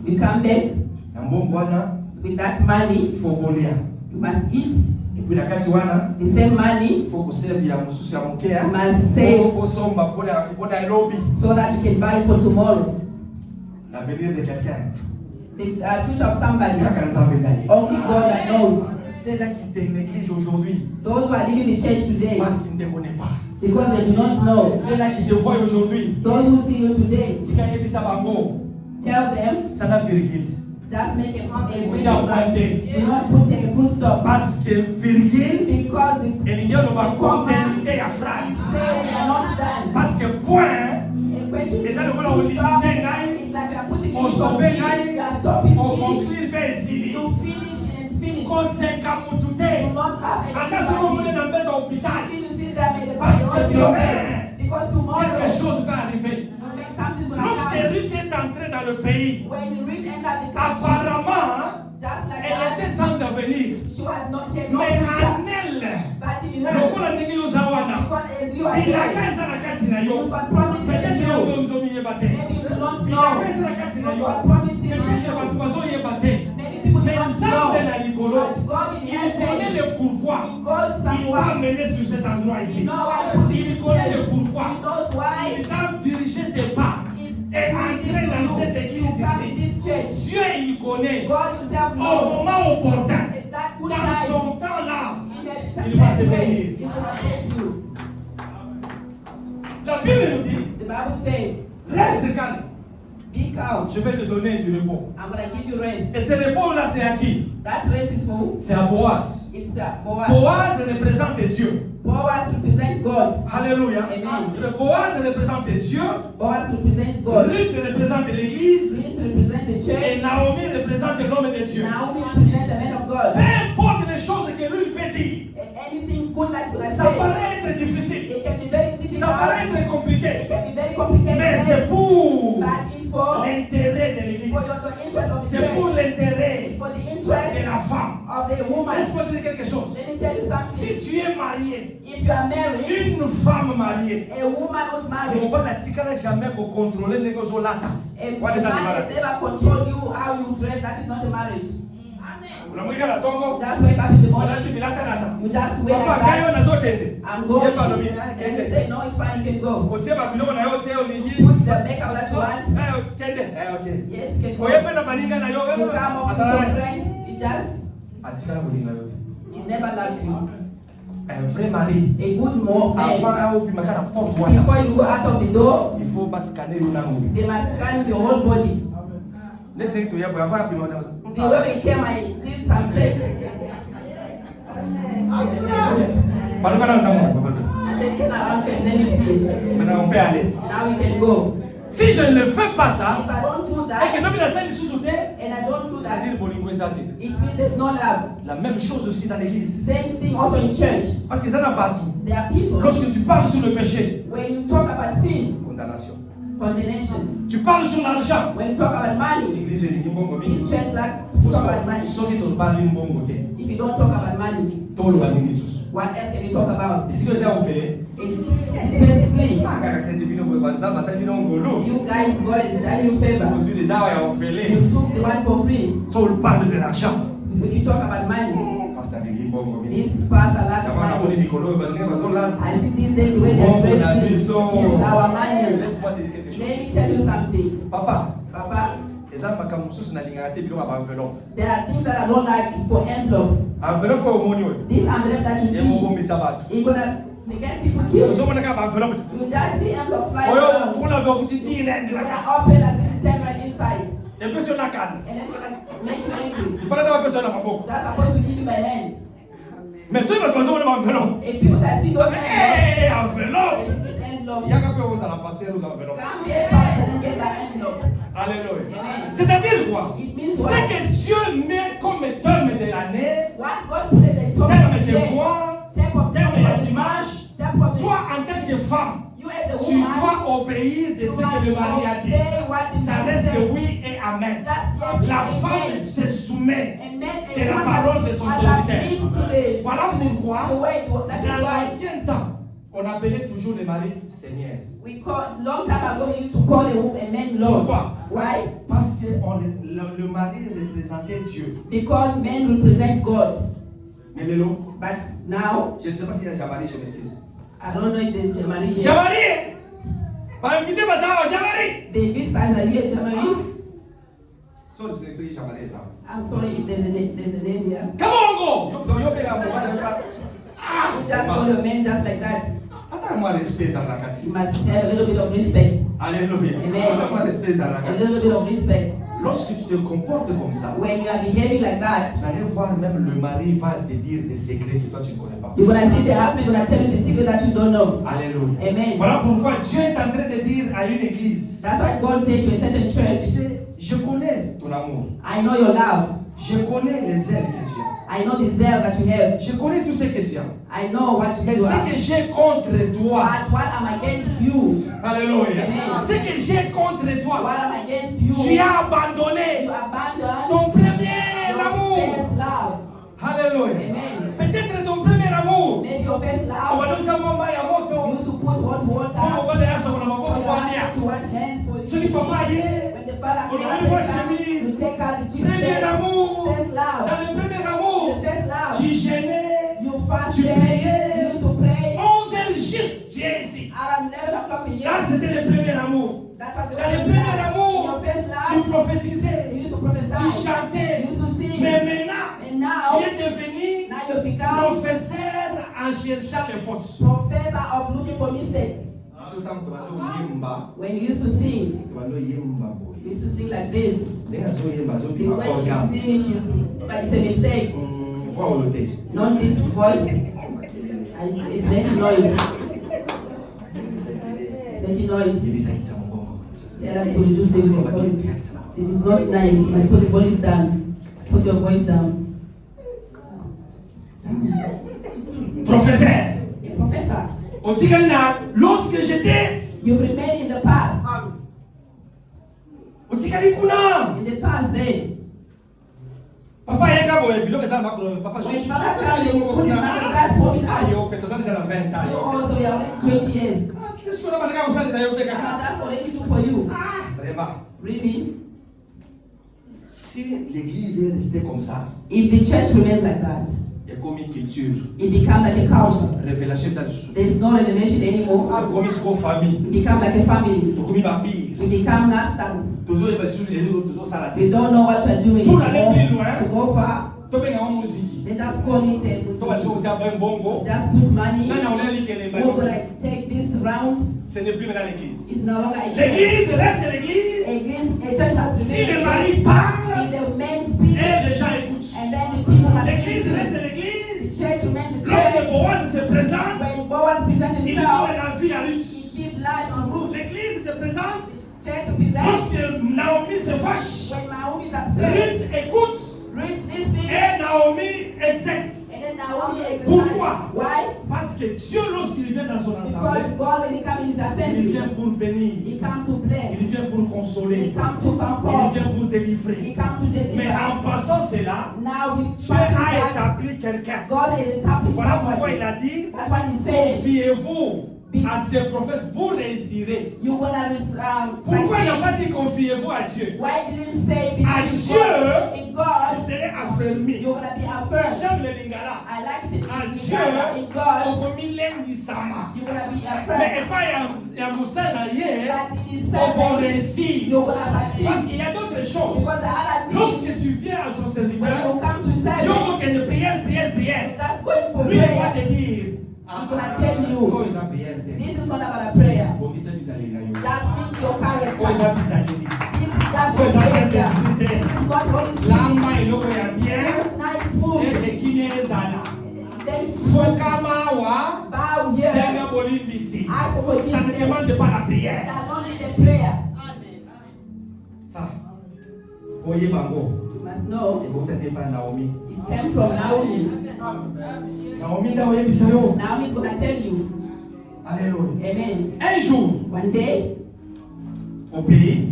You come back. With that money, you must eat. The same money, you must save so that you can buy for tomorrow. The future of somebody, only God that knows. Those who are living in church today, because they do not know. Those who see you today, tell them, just make a question mark. Do not put a full stop. Because the comma say we are not done. A question is like we are putting it stop. You are stopping it. You finish and it's finished. Do not have anybody. You see them in the hospital. Because tomorrow, something's going to happen. When the rich enter the country, just like Elle était sans avenir. she was not, she had no Mais future. Anel, But in her, lokola ndenge yozawana, because as you are bilaka here, eza na kati na yo. you've got promises in Peut-être yo you. nzomi te. Maybe you do not Bilaka know. eza na kati na You've yo. got promises in Peut-être you. bato bazoyeba te. Maybe people do Mais not Nzambe na know. likolo, But God in il connaît heaven, le pourquoi. He goes Il t'a somewhere. amené sur cet endroit ici. You know why He put you Il in connaît this le place. pourquoi. He knows why Il t'a dirigé tes pas. Et entrer dans cette église to come in ici. this church. Dieu il connaît. God Himself Au knows. moment opportun, At that good dans time, son temps là, in a il va te best way, bénir. He's going to bless you. La Bible nous dit, The Bible says, reste calme. be calm. Je vais te donner du repos. I'm going to give you rest. Et ce repos-là, c'est à qui? That rest is for, C'est à Boaz. it's the Boaz. Boaz représente Dieu. Boaz represents God. Alléluia. Amen. Le Boaz représente Dieu. Boaz represents God. Ruth représente l'Église. Ruth represents the Et church. Naomi représente l'homme de Dieu. Naomi represents the man of Peu God. importe les choses que lui peut dire, Anything good that you can ça say, paraît être difficile. it can be very Ça paraît difficult. être compliqué. It can be very Mais complicated. c'est pour But it's for l'intérêt de l'Église. your interest of the C'est pour church. l'intérêt It's for the de interest la femme. of the woman. Laisse-moi te dire quelque chose. Let me tell you something. Si tu es marié, If you are married, une femme mariée, a woman who's married, on va tikala jamais pour contrôler les ozolata. a What is man that? has never controlled you how you dress. That is not a marriage. Unamwika na tongo, Just wake up in the unati morning. bilata nata. You just wear Papa like gayo that. na zotende. I'm going. Yeba no bi. And you say, no, it's fine, you can go. Otie ba biloko na yo tie olingi. Put the makeup that you want. Kende. Okay. Yes, you can go. Oyepe na baninga na yo. You come up with your friend. You just, Atikala bolinga yo. he never loved you. Un vrai mari. A good man, Avant à obimaka na porte wana. before you go out of the door, Il faut pas scanner yo na ngombe. they must scan your whole body. Nete to yabo avant apima na. The way we came, I did some check. Baluka na ndamo. I said, turn around first, let me see. Maintenant on peut aller. Now we can go. Si je ne fais pas ça, If I don't do et que that, non, la scène sous and I don't do that, c'est-à-dire bolingo ezate. it means there's no love. La même chose aussi dans l'église. Same thing also in church. Parce que ça n'a pas tout. There are people, Lorsque tu parles sur le péché, when you talk about sin, Condamnation. condemnation. tu parles sur l'argent. When you talk about money, L'église est mbongo this mingi. church like to talk about money. Soki to parle mbongo te. If you don't talk about money, To lo baningi susu. what else can you talk about? Ici que j'ai offert. It's basically, Ah, kaka c'est bino bo banza basa bino ngolo. you guys, God has done you a C'est favor. aussi déjà ya offert. You took the one for free. So on parle de l'argent. If you talk about money, Pasteur de mbongo mingi. this pastor lacks Kama money. na mikolo balingi bazola. I see these days the way they're dressing. This is our money. Laisse-moi te dire quelque chose. Let me tell you something. Papa, Papa, eza makambo mosusu nalingaka te biloko ya baenveloppe. there are things that I don't like for envelopes. Enveloppe oyo omoni oyo This envelope that you see, ekobombisa bato. it's gonna get people killed. ozomona kaka baenveloppe You just see envelope flying oyo around. ofuna veokuti dirende When na I kati open like this, is 10 right inside. epesi yo nakanda And then it's gonna make you angry. ifanaka bapesa yo na maboko That's supposed to give you by hands. mais soki bato bazomona baenveloppe If people that see those envelopes, they enveloppe see this envelope, yaka mpe ozala paster oza enveloppe come here fast and get that envelope. Alléluia. C'est-à-dire quoi? C'est que Dieu met comme terme de l'année, terme de mois, terme d'image. Toi, en tant que femme, tu dois obéir de ce que le mari a dit. Ça reste que oui et amen. La femme se soumet de la parole de son serviteur. Voilà pourquoi, dans l'ancien temps, on appelait toujours le mari Seigneur. Long time ago, we used to call a man Lord. Pourquoi? Why? Parce que le mari représentait Dieu. Because men represent God. Mais Lélo, but now, je ne sais pas s'il y a Jamari, je m'excuse. I don't know if there's Jamari here. Jamari! Bah, invitez moi ça, Jamari! The visitors are here, Jamari. Sorry, c'est Jamari ça. I'm sorry if there's a name here. Come on, go! You just call your man just like that. Attends-moi respect, Sandrakati. You must have a little bit of respect. Alléluia. Attends-moi respect, Sandrakati. A little bit of respect. Lorsque tu te comportes comme ça, when you are behaving like that, vous allez voir même le mari va te dire des secrets que toi tu ne connais pas. You're gonna see the husband gonna tell you the secret that you don't know. Alléluia. Amen. Voilà pourquoi Dieu est en train de dire à une église. That's why God said to a certain church. Tu sais, je connais ton amour. I know your love. Je connais les ailes que tu as. I know the zeal that you have. Je connais tout ce que tu as. I know what you do. Mais ce que j'ai contre toi. But what am against you? Alléluia. Amen. Ce que j'ai contre toi. What am against you? Tu as abandonné. You abandoned ton premier amour. First love. Alléluia. Amen. Peut-être ton premier amour. Maybe your first love. You used to put hot water. To wash hands for you. When the father you take out the t-shirt. First love. Dans le premier amour, first love. Tu gênais, you fasted, tu priais. You used to pray. 11h juste, tu es ici. Around 11 o'clock in the Là, c'était le premier amour. That was the Dans le premier amour, your first love, tu prophétisais, you used to prophesy, tu chantais. you used to sing. Mais maintenant, and now, tu es devenu now you become professeur en cherchant les fautes. Professor of looking for mistakes. When you used to sing, you used to sing like this. The way she sings, but it's a mistake. Not this voice. It's making noise. It's making noise. Tell her to reduce the volume. It is not nice. You must put the voice down. Put your voice down. Professeur. A professor. Lorsque j'étais, you've remained in the past. In the past, then. Papa yeka boye bilo pesa makro papa when Papa found you put his hand on that spoon out. You also you are 20 years. Qu'est-ce qu'on a malgré comme ça de d'ailleurs peka? That's already do for you. Vraiment. Really? Si l'église est restée comme ça, if the church remains like that, comme une culture. It becomes like a culture. Révélation ça dessous. There's no revelation anymore. Comme une famille. It becomes like a family. Comme une babille. It becomes masters. Toujours les sur les autres toujours ça la tête. They don't know what you're doing. Pour aller plus loin. To go far. They just call it a just put money. Who's gonna take this round? Ce n'est plus maintenant l'église. It's no longer a church. L'église reste l'église. A church has si le mari parle, if the men speak, et les gens écoutent. And then the people must l'église listen. Reste l'église. The church remains the church. Lorsque Boaz se présente, when Boaz presents himself, il donne la vie à Ruth. He gives life to Ruth. L'église se présente. Church represents. Lorsque Naomi se fâche, when Naomi is upset, Ruth écoute. Ruth listens. Et Naomi exerce. And then Naomi exercises. Pourquoi? Why? Parce que Dieu, lorsqu'il vient dans son assemblée, because God, when he comes in his assembly, il vient pour bénir. He comes to bless. Il vient pour consoler. He comes to comfort. Il vient pour délivrer. He comes to deliver. Mais en passant cela, Dieu a établi quelqu'un. God has established voilà somebody. pourquoi il a dit, that's why he said, confiez-vous à ces prophètes, vous réussirez. Pourquoi il n'a pas dit confiez-vous à Dieu? Why didn't say à Dieu, in God, vous serez affermis. You're gonna be affirmed. J'aime le lingala. I like it à in Dieu, in God, you're gonna be affirmed. Mais pas y a Moussa naïe, that in his on réussit. You're gonna succeed. Parce qu'il y a d'autres choses. Because the other thing, lorsque tu viens à son serviteur, when you come to service, lorsque tu prières, you're just going for lui il va prayer. te dire, He's gonna tell you, this is not about a prayer. Just think your character. This is just your behavior. This is what Holy Spirit. Nice food. Then bow here. Ask for forgiveness. Ça ne demande pas la prière. That only the prayer. Ça. Voyez bango. You must know. It came from Naomi. Naomi is going to tell you. Alléluia. Amen. Un jour. One day. Au pays.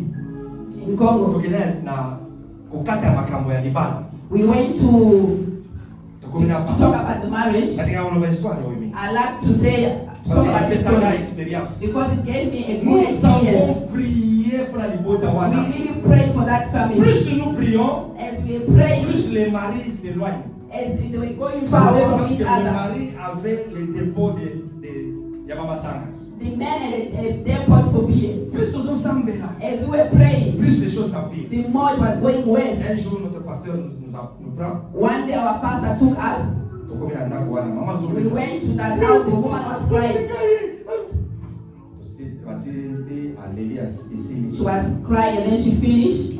In Congo. We went to talk about the marriage. I like to say talk about this story because it gave me a good experience. We really prayed for that family. Plus nous prions, as we prayed, plus les maris s'éloignent. As they were going far away from each other. Le mari avait les dépôts de Yabama Sanga. The man had a depot for beer. Plus nous sommes là. As we were praying, plus les choses s'empirent. The more it was going worse. Un jour notre pasteur nous prend. One day our pastor took us. We went to that house. The woman was crying. She was crying and then she finished.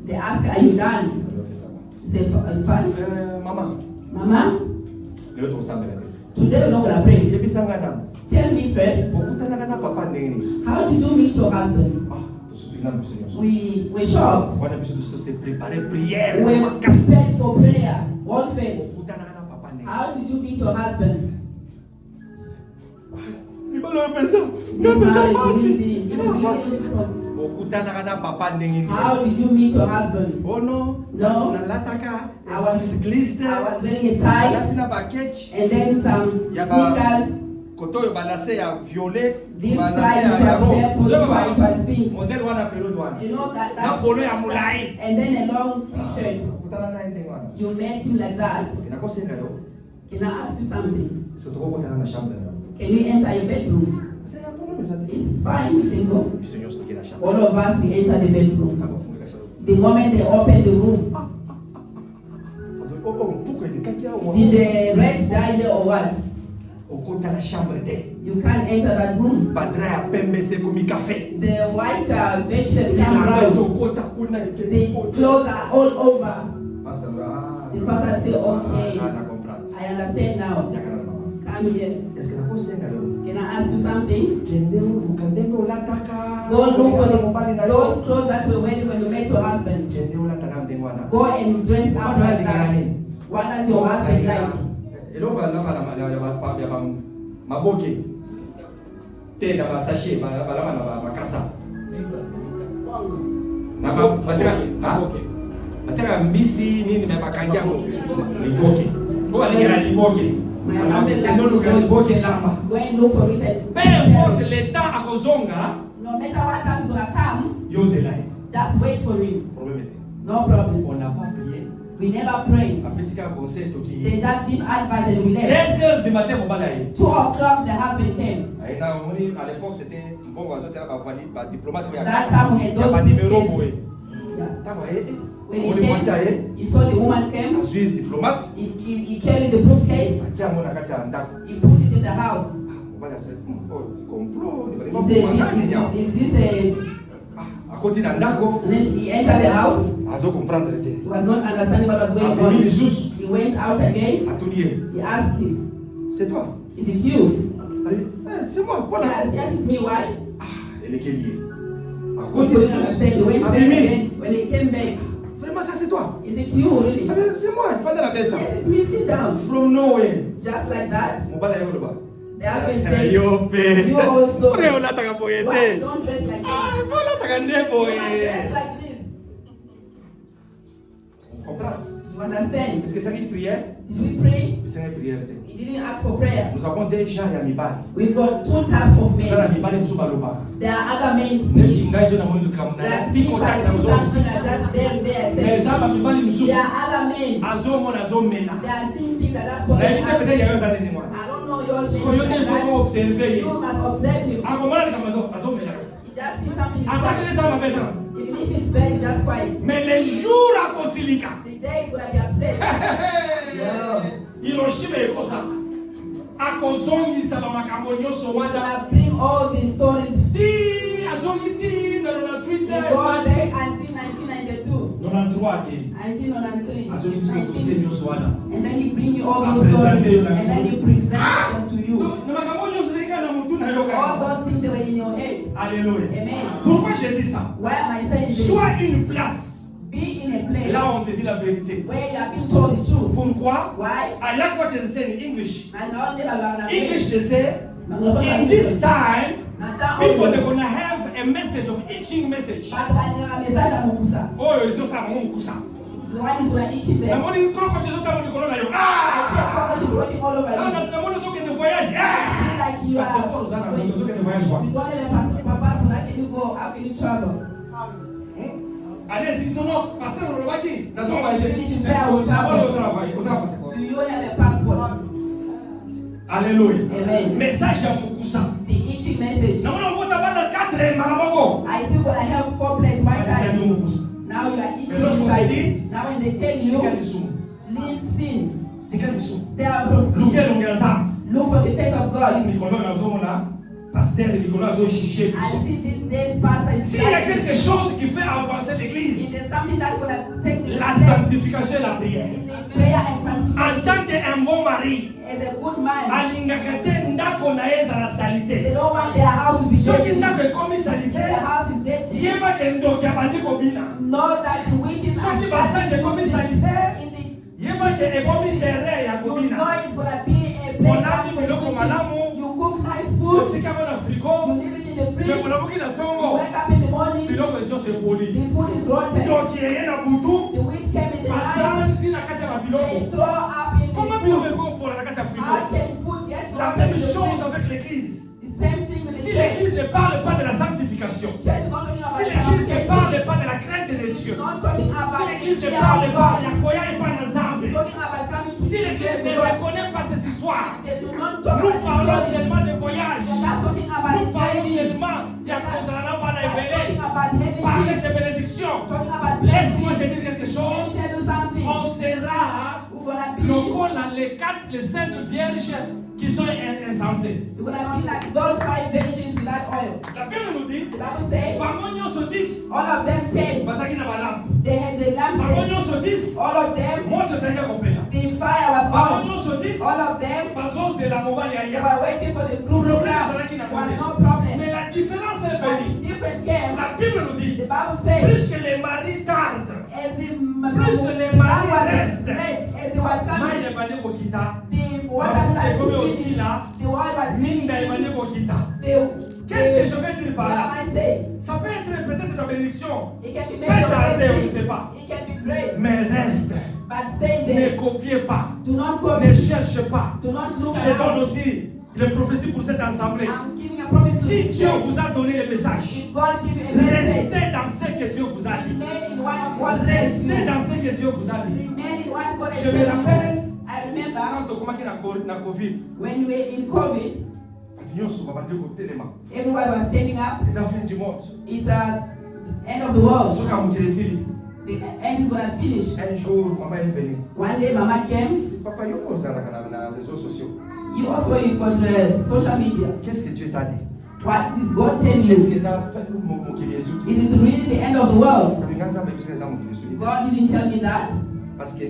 They asked her, "Are you done?" She said, "It's fine." Mama. Today we're not gonna pray. Tell me first. How did you meet your husband? We were shocked. We prepared for prayer. All faith. How did you meet your husband? How did you meet your husband? Oh no. No. I was wearing a tight and then some sneakers. This side it was purple, it was pink. You know that and then a long t-shirt. You met him like that. Can I ask you something? Can we enter your bedroom? It's fine, we can go. All of us, we enter the bedroom. The moment they open the room, did the rat die there or what? You can't enter that room. The white vegetable become brown. The clothes are all over. The pastor say, "Okay, I understand now. Come here. Can I ask you something? Go look for those clothes that you were wearing when you met your husband. Go and dress up like that. What does your husband like?" Maboke te na basashe balama na makasa na mataka mbisi nini mepakanja liboke kwa liboke liboke lamba go and look for it. L'État akozonga, no matter what time is gonna come, just wait for him. No problem. On n'a pas prié. We never prayed. They just give advice and we left. 2 o'clock the husband came. That time we had those briefcases. When he came, he saw the woman came. He carried the briefcase. He put it in the house. He said, is this a... So then he entered the house. He was not understanding what was going on. He went out again. He asked him, "Is it you?" Yes, it's me. Why? He couldn't understand. He went back again. When he came back, "Is it you really?" Yes, it's me. Sit down. From nowhere. Just like that. They have been saying, you also, why don't dress like this? Dress like this. You understand? Did we pray? He didn't ask for prayer. We've got 2 types of men. There are other men speaking. Like people that do something are just there. There are other men. They are seeing things that that's what they happen. I don't know yours. You must observe him. He just sees something. Even if it's bad, just quiet. The day is going to be upset. Hiroshima ekosa. Akozongisa bamakambo nyoso wada. Bring all these stories. Azongiti na Twitter. Go back until 1992. 1993. And then he bring you all those stories. And then he present them to you. All those things that were in your head. Alléluia. Amen. Pourquoi je dis ça? Why am I saying this? Sois une place. Be in a place Là, on te dit la vérité. where you have been told the truth. Pourquoi? Why? I like what they say in English. English. English, they say, in this time, people are going to have a message of itching message. Oh, ils ont ça, mon cousin. The one is going to itch La them. monnaie, quand tu es dans le colon, I ah! see a cockroach is working all over Non, you. parce que la monnaie, c'est que de voyage. Feel Ah! like you Parce que are. pour nous, nous sommes que de voyage. You don't have a passport. How can you go? How can you travel? Allez, si nous sommes, parce que nous l'avons dit, nous sommes Yes, voyagés. finish there, we'll travel. Vous avez passé quoi? Do you have a passport? Alléluia. Amen. Message à beaucoup ça. The itching message. Nous avons d'abord 4 maraboko. I still gonna have 4 plates my time. Now you are itching inside. Now when they tell you, leave sin. Stay out from sin. Look for the face of God. Pasteur Nicolas a jugé. I see this day's pastor is S'il y a quelque chose qui fait avancer if l'église, there's something that's gonna take the la place sanctification et la prière. in the prayer and En sanctification. tant qu'un bon mari, As a good man, alingaka te ndako na ye ezala they salite. don't want their house to be Soki dirty. ndako ekomi salite, Their house is dirty. yeba ke ndoki abandi kobina. Know that the witches are Soki basanje ekomi salite, in the yeba ke ekomi terrain ya you know kobina. it's gonna be a Monani place biloko for malamu. you cook nice food, Otika mo na you frigo, leave it in the fridge, me you molamuki na tongo. wake up in the morning, Biloko ejoso eboli. the food is rotten. Ndoki eye na butu, The witch came in the night, basanzi na kati ya they babiloko. throw up in the Comment biloko food. ekopola na kati ya frigo? How can food get La rotten même in the chose fridge? avec l'église. The same thing with the Si church. l'église ne parle pas de la sanctification, The church is not talking si about l'église ne sanctification. parle pas de la crainte de Dieu, It's not talking si about l'église the ne fear parle of pas God. de la koya et pas d'ensemble, It's talking about coming to si the l'église place ne of God. reconnaît pas ces histoires, They do not talk nous about parlons the story. seulement de voyage, They're not talking about nous the parlons journey. seulement de la cause de la lampe à They're talking Ebélé, about heavy parler things. de bénédiction. Talking about Laisse-moi blessing. te dire quelque Let me chose, tell you something. on sera We're gonna be les 5 vierges qui sont insensées. We're gonna be like those 5 virgins without oil. La Bible nous dit, The Bible says parmi nous 10, all of them 10. basaki na balampe. They had the lamps Parmi there. nous 10, All of them, moto ezalaki kopela. the fire was Parmi on. nous 10, All of them, bazozela mobali ya they ya. were waiting for the group to Problème come. ezalaki na There was kote. no problem. Mais la différence est But venue. the different came. La Bible nous dit, The Bible says plus que les maris tardent, as the plus les maris restent, late, as they was coming, mayi ebandi kokita, the water Parce que started comme to aussi finish. là, The water was minda finishing. ebandi kokita. The Qu'est-ce que je veux dire par what là? am I saying? Ça peut être peut-être ta bénédiction, It can be peut made of tarder, on ne blessing. sait pas. It can be great, Mais reste, but stay ne there. copiez pas, Do not ne copy. cherche pas. Do not look Je donne around. aussi les prophéties pour cette assemblée. I'm giving a promise to Si this Dieu church. vous a donné le message, If God give you a message, restez dans ce que Dieu vous a dit. remain in what says Restez you. dans ce que Dieu vous a dit. Remain in what God has Je me said. rappelle I remember quand on commençait na Covid, when we were in COVID, everyone was standing up. les enfants du monde. It's the end of the world. Ceux qui ont créé The end is gonna finish. un jour, maman est venue. One day, Mama came. Papa, il y a les réseaux sociaux. You also you got social media. Qu'est-ce que Dieu t'a dit? What did God tell you? Est-ce que ça fait mon Jésus? Is it really the end of the world? God God didn't tell me that parce que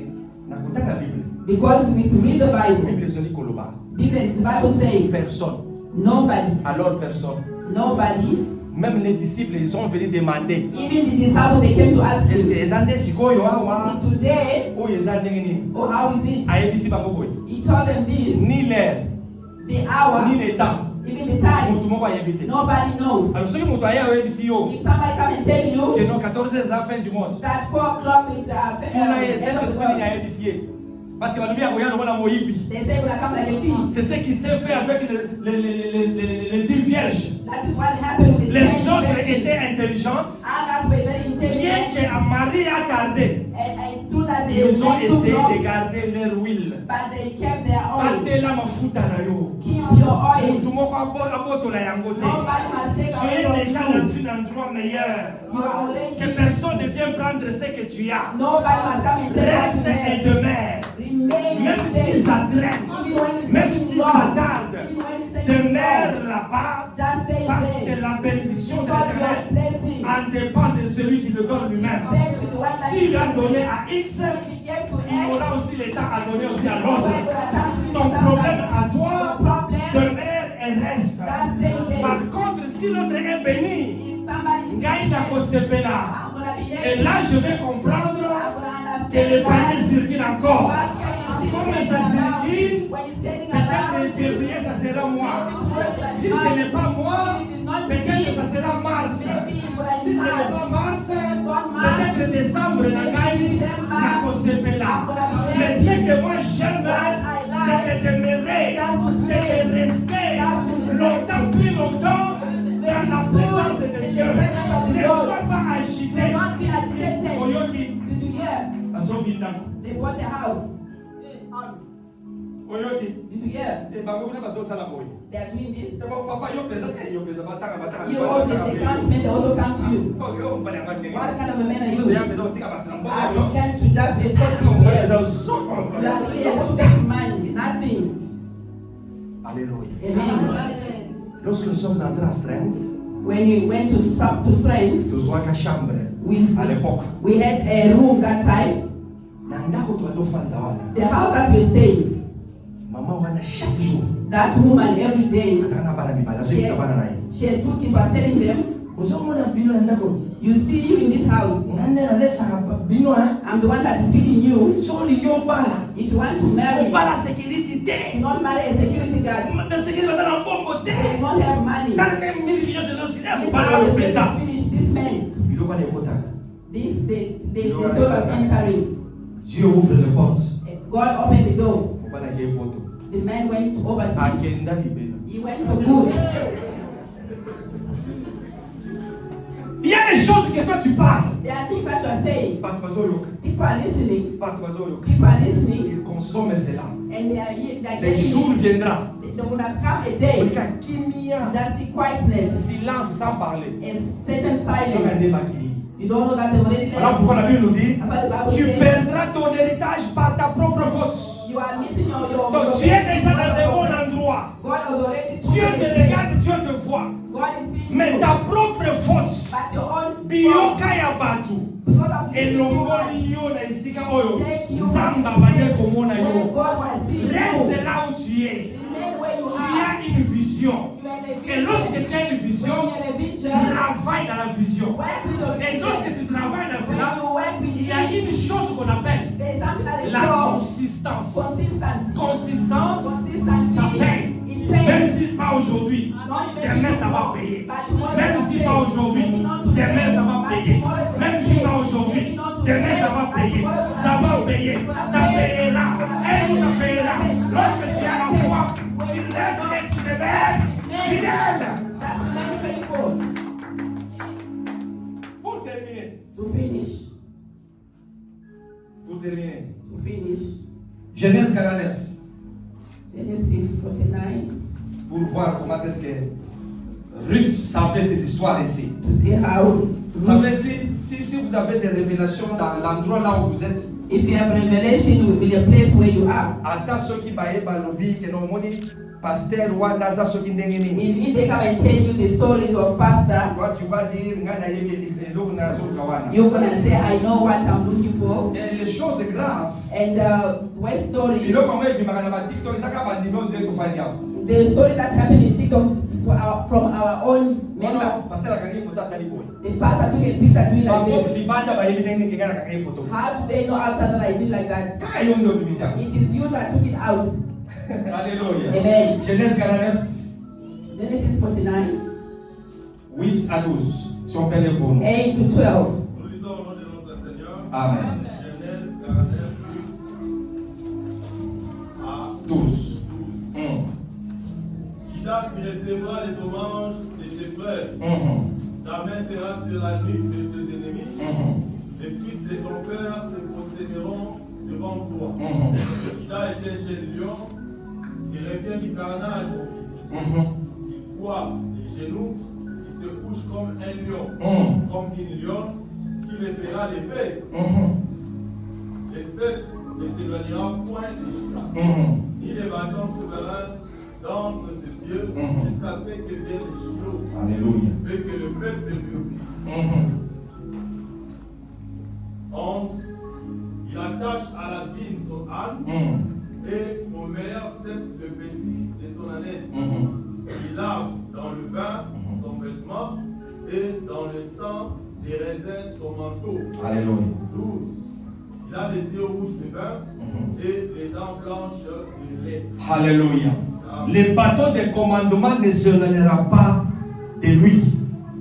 dans la Bible, because if you read the la Bible, Bible est koloba. the Bible says Personne. nobody, Alors personne. nobody, Même les disciples, ils sont venus demander. even the disciples, they came to ask Est-ce que him, les années sikoyo awa? today, Oh, les années ni. or how is it? Ayebisi bango boy. He told them this, Ni l'air, the hour, ni le temps. even the time, Mutu moko ayebite. nobody knows. Alors ceux qui mutu ayebisi yo. If somebody come and tell you Que non 14 heures à la fin du monde. that 4 o'clock is Kuna ye end of the Saint-Esprit world, ni ayebisi ye. Parce que balubia koyana wana moyibi. they say gonna come like a thief. C'est ce qui s'est fait avec les 10 vierges. That is what happened with the Les 10 autres virgins. étaient intelligentes. Others were very Bien intelligent, que Marie a tardé, and it's true that they ils ont went too essayé de long, garder leur huile. but they kept their oil. Batela mafuta na yo. Keep your oil. Mutu moko abotola yango te. Nobody must take Tu away es from déjà you. dans un endroit meilleur. You are already. Que personne ne vienne prendre ce que tu as. Nobody must come and tell you what Reste you et have. demeure. Remain Même and si stay. ça traîne, Even when it's même taking si long. ça tarde, Even when it's taking demeure long. là-bas Just stay parce que there. la bénédiction de Because your l'Éternel blessing. en dépend de celui qui le donne lui-même. Then with the one that S'il you a donné give, à X, he gave to il X. aura aussi le temps à donner aussi à So l'autre. I'm gonna come to you Ton with problème something. à toi Your problem. demeure et reste. Just stay there. Par contre, si l'autre est béni, et là je vais comprendre que le panier circule encore. Comme ça circule, peut-être en février ça sera moi. Si ce n'est pas moi, peut-être ça sera mars. Si ce n'est pas mars, peut-être décembre, mais ce que moi j'aime, c'est de demeurer, c'est de rester longtemps, plus longtemps dans la présence de Dieu. Ne sois pas agité. They bought a house. Did you hear? They are doing this. You also, they can't men, they also come to you. What kind of a man are you? African to just escort people here. You are here to take money, nothing. Alléluia. Amen. Lorsque nous sommes entrés à Strength, when we went to Strength, à l'époque, we had a room that time. The house that we stayed, chaque jour, that woman every day, she had 2 kids, was telling them, you see you in this house, I'm the one that is feeding you. If you want to marry, do not marry a security guard. You don't have money. Finish this man. This door was entering. Dieu ouvre les portes. God opened the door. The man went overseas. He went for good. Il y a des choses que toi tu parles. There are things that you are saying. People are listening. People are listening. Ils consomment cela. And they are les jours viendra. There will come a day. That's the quietness. Silence sans parler. A certain silence. You don't know that they already left. Voilà pourquoi la Bible nous dit, tu perdras ton héritage par ta propre faute. You are missing your Donc tu es déjà dans un bon endroit. God has already Dieu te regarde, Dieu te voit. God is seeing mais you. ta propre faute. But your own Biyoka ya batu. Elongoli yo na isika oyo. Zamba banye komona yo. Reste là où tu es. Tu as une vision. Et lorsque tu as une vision, travaille dans la vision. Et lorsque tu travailles dans cela, il y a une chose qu'on appelle la consistance. Consistance, ça paye. Même si pas aujourd'hui, demain ça va payer. Même si pas aujourd'hui, demain ça va payer. Même si pas aujourd'hui, demain ça va payer. Ça va payer. Ça payera. Un jour ça payera. Lorsque tu as la foi, tu laisses et tu demeures fidèle. Pour terminer. To finish. Pour terminer. To finish. Genèse 49. Genesis 49. Pour voir comment est-ce que Ruth savait ces histoires ici. To see how. Vous savez, si vous avez des révélations dans l'endroit là où vous êtes. If you have revelation in the place where you are. Ata soki baye balobi que no moni pasteur wa naza soki ndenge nini. If they come and tell you the stories of pastor. Toi tu vas dire ngana yebi eloko na zo kawana. You're gonna say I know what I'm looking for. Et les choses graves. And what story? Iloko mwe bimaka na TikTok saka bandimo de kufanya. The story that happened in TikTok from our own member. Pasteur akangi photo sali boy. The pastor took a picture doing like this. How do they know outside that I did like that? It is you that took it out. Alléluia. Amen. Genèse 49. Genesis 49. 8 à 12. Si on peut les pour nous. 8 to 12. Nous lisons au nom de notre Seigneur. Amen. Genèse 49 à 12. Judas, tu recevras les hommages de tes frères. Ta main sera sur la nuque de tes ennemis. Les fils de ton père se prosterneront devant toi. Judas était un jeune lion, s'il revient du carnage, mon fils. Il voit les genoux, il se couche comme un lion, comme une lionne, qui le fera lever. L'espèce ne s'éloignera point de Judas, ni les bâtons souverains d'entre ses pieds, jusqu'à ce que vienne le Shiloh. Alléluia. Et que le peuple lui obéisse. 11. Il attache à la vigne son âne et au meilleur cèpe le petit de son ânesse. Il lave dans le vin son berger dans le sang des raisins son manteau. Alléluia. 12. Il a les yeux rouges de vin et les dents blanches de lait. Alléluia. Le bâton des commandements ne se relèvera pas de lui.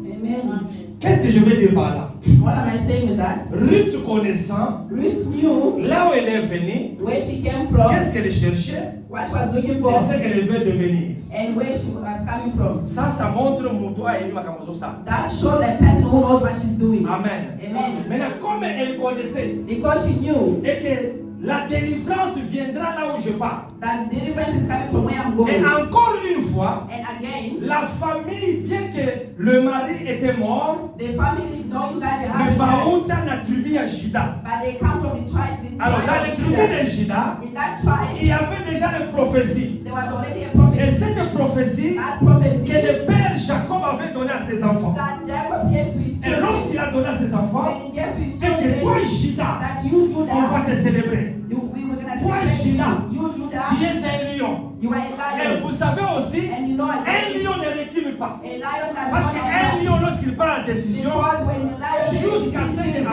Amen. Qu'est-ce que je veux dire par là? What am I saying with that? Ruth connaissant, Ruth knew là où elle est venue, where she came from, qu'est-ce qu'elle cherchait what she was looking et for, ce qu'elle veut devenir. and where she was coming from. Ça montre mon toit et ça. That shows a person who knows what she's doing. Amen. Amen. Maintenant, comme elle connaissait Because she knew et que la délivrance viendra là où je pars. that deliverance is coming from where I'm Et going. encore une fois, And again, la famille, bien que le mari était mort, the family knowing that they le have Baouta n'a tribu à Juda. but they come from the tribe Alors, dans les of tribus Judah. de Juda, In that tribe, il y avait déjà une prophétie. there was already a Et prophecy. cette prophétie That prophecy que le père Jacob avait donnée à ses enfants. that Jacob gave to his Et children. lorsqu'il a donné à ses enfants, When he gave to his et que toi, children, Juda, that you, on va Judah, te célébrer. we were going to Toi, celebrate Judas, you. You, Judah, tu es un lion. you are a Et lion. vous savez aussi, And you know un again, lion ne recule pas. a lion has Parce not qu'un lion, lorsqu'il prend la décision, because when the lion jusqu'à ce qu'il y ait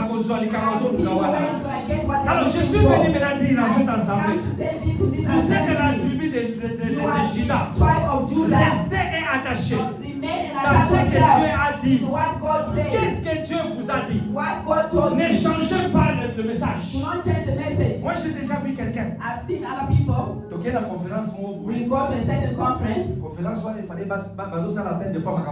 Alors, je suis venu maintenant dire dans cette assemblée, vous êtes la tribu de Juda. Restez et attachés dans ce que Dieu a dit. Qu'est-ce que Dieu vous a dit? Ne changez pas le message. Moi, j'ai déjà vu quelqu'un. I've seen other people. Donc, il y a une conférence, We go to a certain conference. conférence, il fallait baser la peine de fois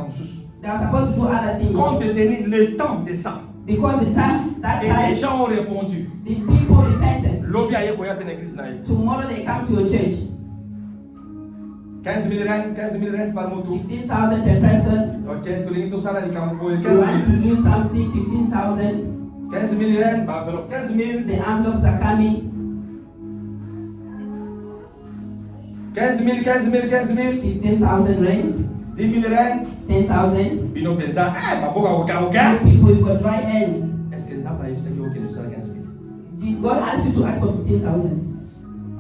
They are supposed to do other things. compte tenu le temps de ça. Because the time, that Et les time, gens ont répondu. the people repented. Lobby a eu une église na ye. Tomorrow they come to a church. 15 000 rentes par moto. 15,000 per person. Ok, tu lingi to sala di campo. You 15 want to 000. do something, 15,000. 15 000 rentes, bah alors 15 000. The envelopes are coming. 15 000, 15 000, 15 000. 15,000 rand. 10 000 rentes. 10,000. Bino pensa, maboka oka. People, you got dry hand. Est-ce que ça va y c'est que nous sala 15 000? Did God ask you to ask for 15,000?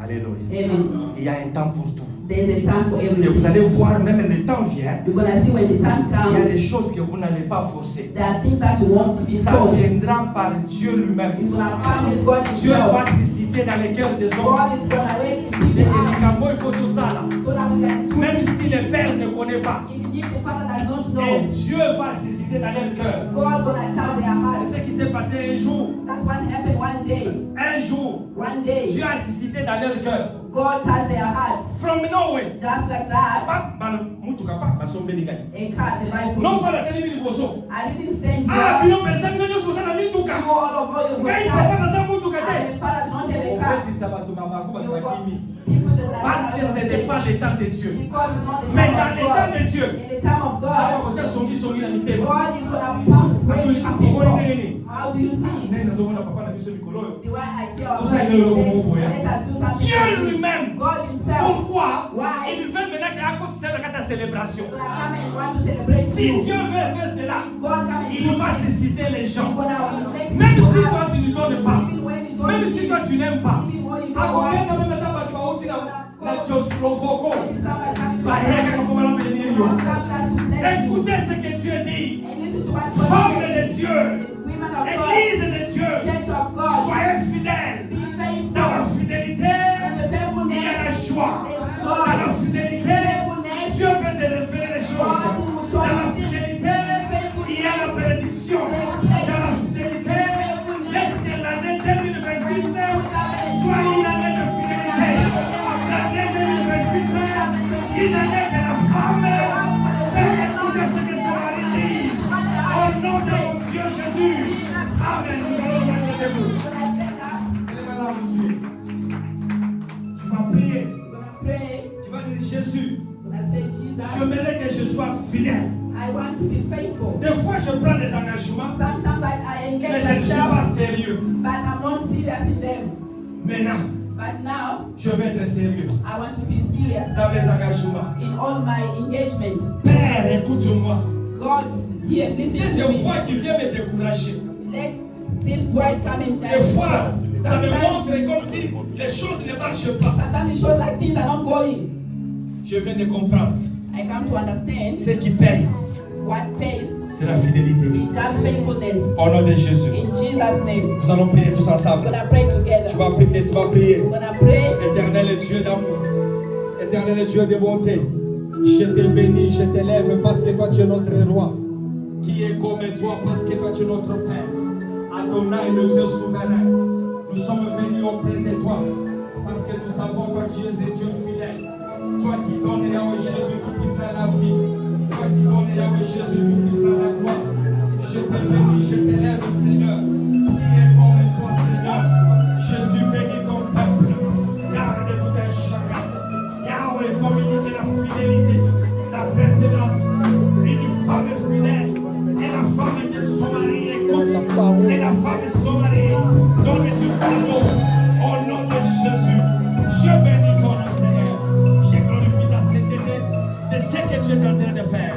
Alléluia. Amen. Il y a un temps pour tout. There's a time for Et vous everything. allez voir, même le temps vient. You're gonna see when the time Il y a des comes. choses que vous n'allez pas forcer. There are things that you want to be Ça forced. viendra par Dieu lui-même. It's gonna come with God Dieu himself. va susciter dans les cœurs des hommes. God is gonna wake the Et people que up les cambo, il faut tout ça là. so that we can do Même this. si le Père ne connaît pas. Even if the father does not Et know, Dieu va susciter dans leur cœur. God gonna tell their hearts. C'est ce qui s'est passé un jour. That's what happened one day. Un jour, One day, Dieu a suscité dans leur cœur. God touched their hearts. From nowhere. Just like that, Pas dans mutuka pas basombe lingai. a car, the Bible. Non pas la télé liboso. I didn't stand Ah, here. bino pesa bino nyoso sana You mituka. all of all you Ngai got papa car. na sa mutuka And te. the father did not have a On car. fait sabato mama ko You ba got kimi. people that were Parce que ce n'est pas le temps de Dieu. because it's not the Mais time dans of le temps God. de Dieu, In the time of ça va God, faire songi songi na mitema. God is gonna pump Atuli rain to kako boy people. ndeni. How do you see it? Nenda zomona papa na biso mikolo yo. The way I say our Tout ça, il est prayer le is, moment, hein. let us do something. Dieu for him. lui-même. God himself. Pourquoi? Why? Il veut maintenant qu'il raconte ça dans ta célébration. Gonna come and want to celebrate Si you. Dieu veut faire cela, God come and il do va it. susciter les He's gens. gonna make Même people si happy. toi tu ne donnes pas, Even when you don't même si give, toi tu n'aimes pas, even when you à don't combien want, de même temps tu vas outil la chose provoquant, when somebody comes to la haine comme on va bénir. God comes to bless you. Écoutez ce que Dieu dit. And listen to what God Femme says. de Dieu, Women of God, Église de Dieu, Church of God, soyez fidèles. be faithful. Dans la fidélité, And the il y a la faithfulness, joie. there's Dans la joy. fidélité, Faithfulness, Dieu peut te révéler les choses. Dans la fidélité, il y a la bénédiction. Dans la fidélité, laisse que l'année 2026 soit une année de fidélité. L'année 2026, une année que la femme peut écouter ce que son mari dit. Au nom de mon Dieu Jésus. Amen. Nous allons mettre debout. Elle est malade, monsieur. Tu vas prier. gonna pray, Tu vas dire Jésus. gonna say, Jesus, J'aimerais que je sois fidèle. I want to be faithful. Des fois, je prends des engagements, Sometimes I mais engage je ne suis pas myself, sérieux. but I'm not serious in them. Maintenant, But now, je vais être sérieux I want to be serious dans mes engagements. in all my engagement. Père, écoute-moi. God, here, C'est listen des to me. fois qui viennent me décourager. Let this voice come in. Des fois, ça me Sometimes, montre comme si les choses ne marchent pas. sometimes it shows like things are not going. Je viens de comprendre I come to understand ce qui paye. what pays. C'est la fidélité. It's just faithfulness. Au nom de Jésus. In Jesus' name. Nous allons prier tous ensemble. We're gonna pray together. Tu vas prier, tu vas prier. We're gonna pray. Éternel Dieu d'amour, éternel Dieu de bonté, je te bénis, je t'élève parce que toi tu es notre roi. Qui est comme toi parce que toi tu es notre Père. Adonai, le Dieu souverain. Nous sommes venus auprès de toi parce que nous savons toi tu es un Dieu fidèle. Toi qui donnes Yahweh Jésus tout-puissant la vie. Toi qui donnes Yahweh Jésus tout-puissant la gloire. Je te bénis, je t'élève Seigneur. Qui est comme toi Seigneur. Jésus bénis ton peuple. Garde tout un chacun. Yahweh communique la fidélité, la persévérance. Une femme fidèle. Et la femme que son mari écoute. Et la femme et son mari donne du pardon. Au nom de Jésus. Je bénis ton nom Seigneur. Je glorifie ta sainteté de ce que tu es en train de faire.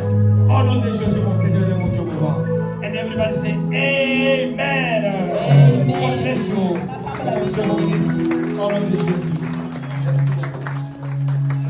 Au nom de Jésus mon Seigneur et mon Dieu pouvoir. And everybody say Amen. Amen. God bless you. Dieu vous bénisse. Au nom de Jésus.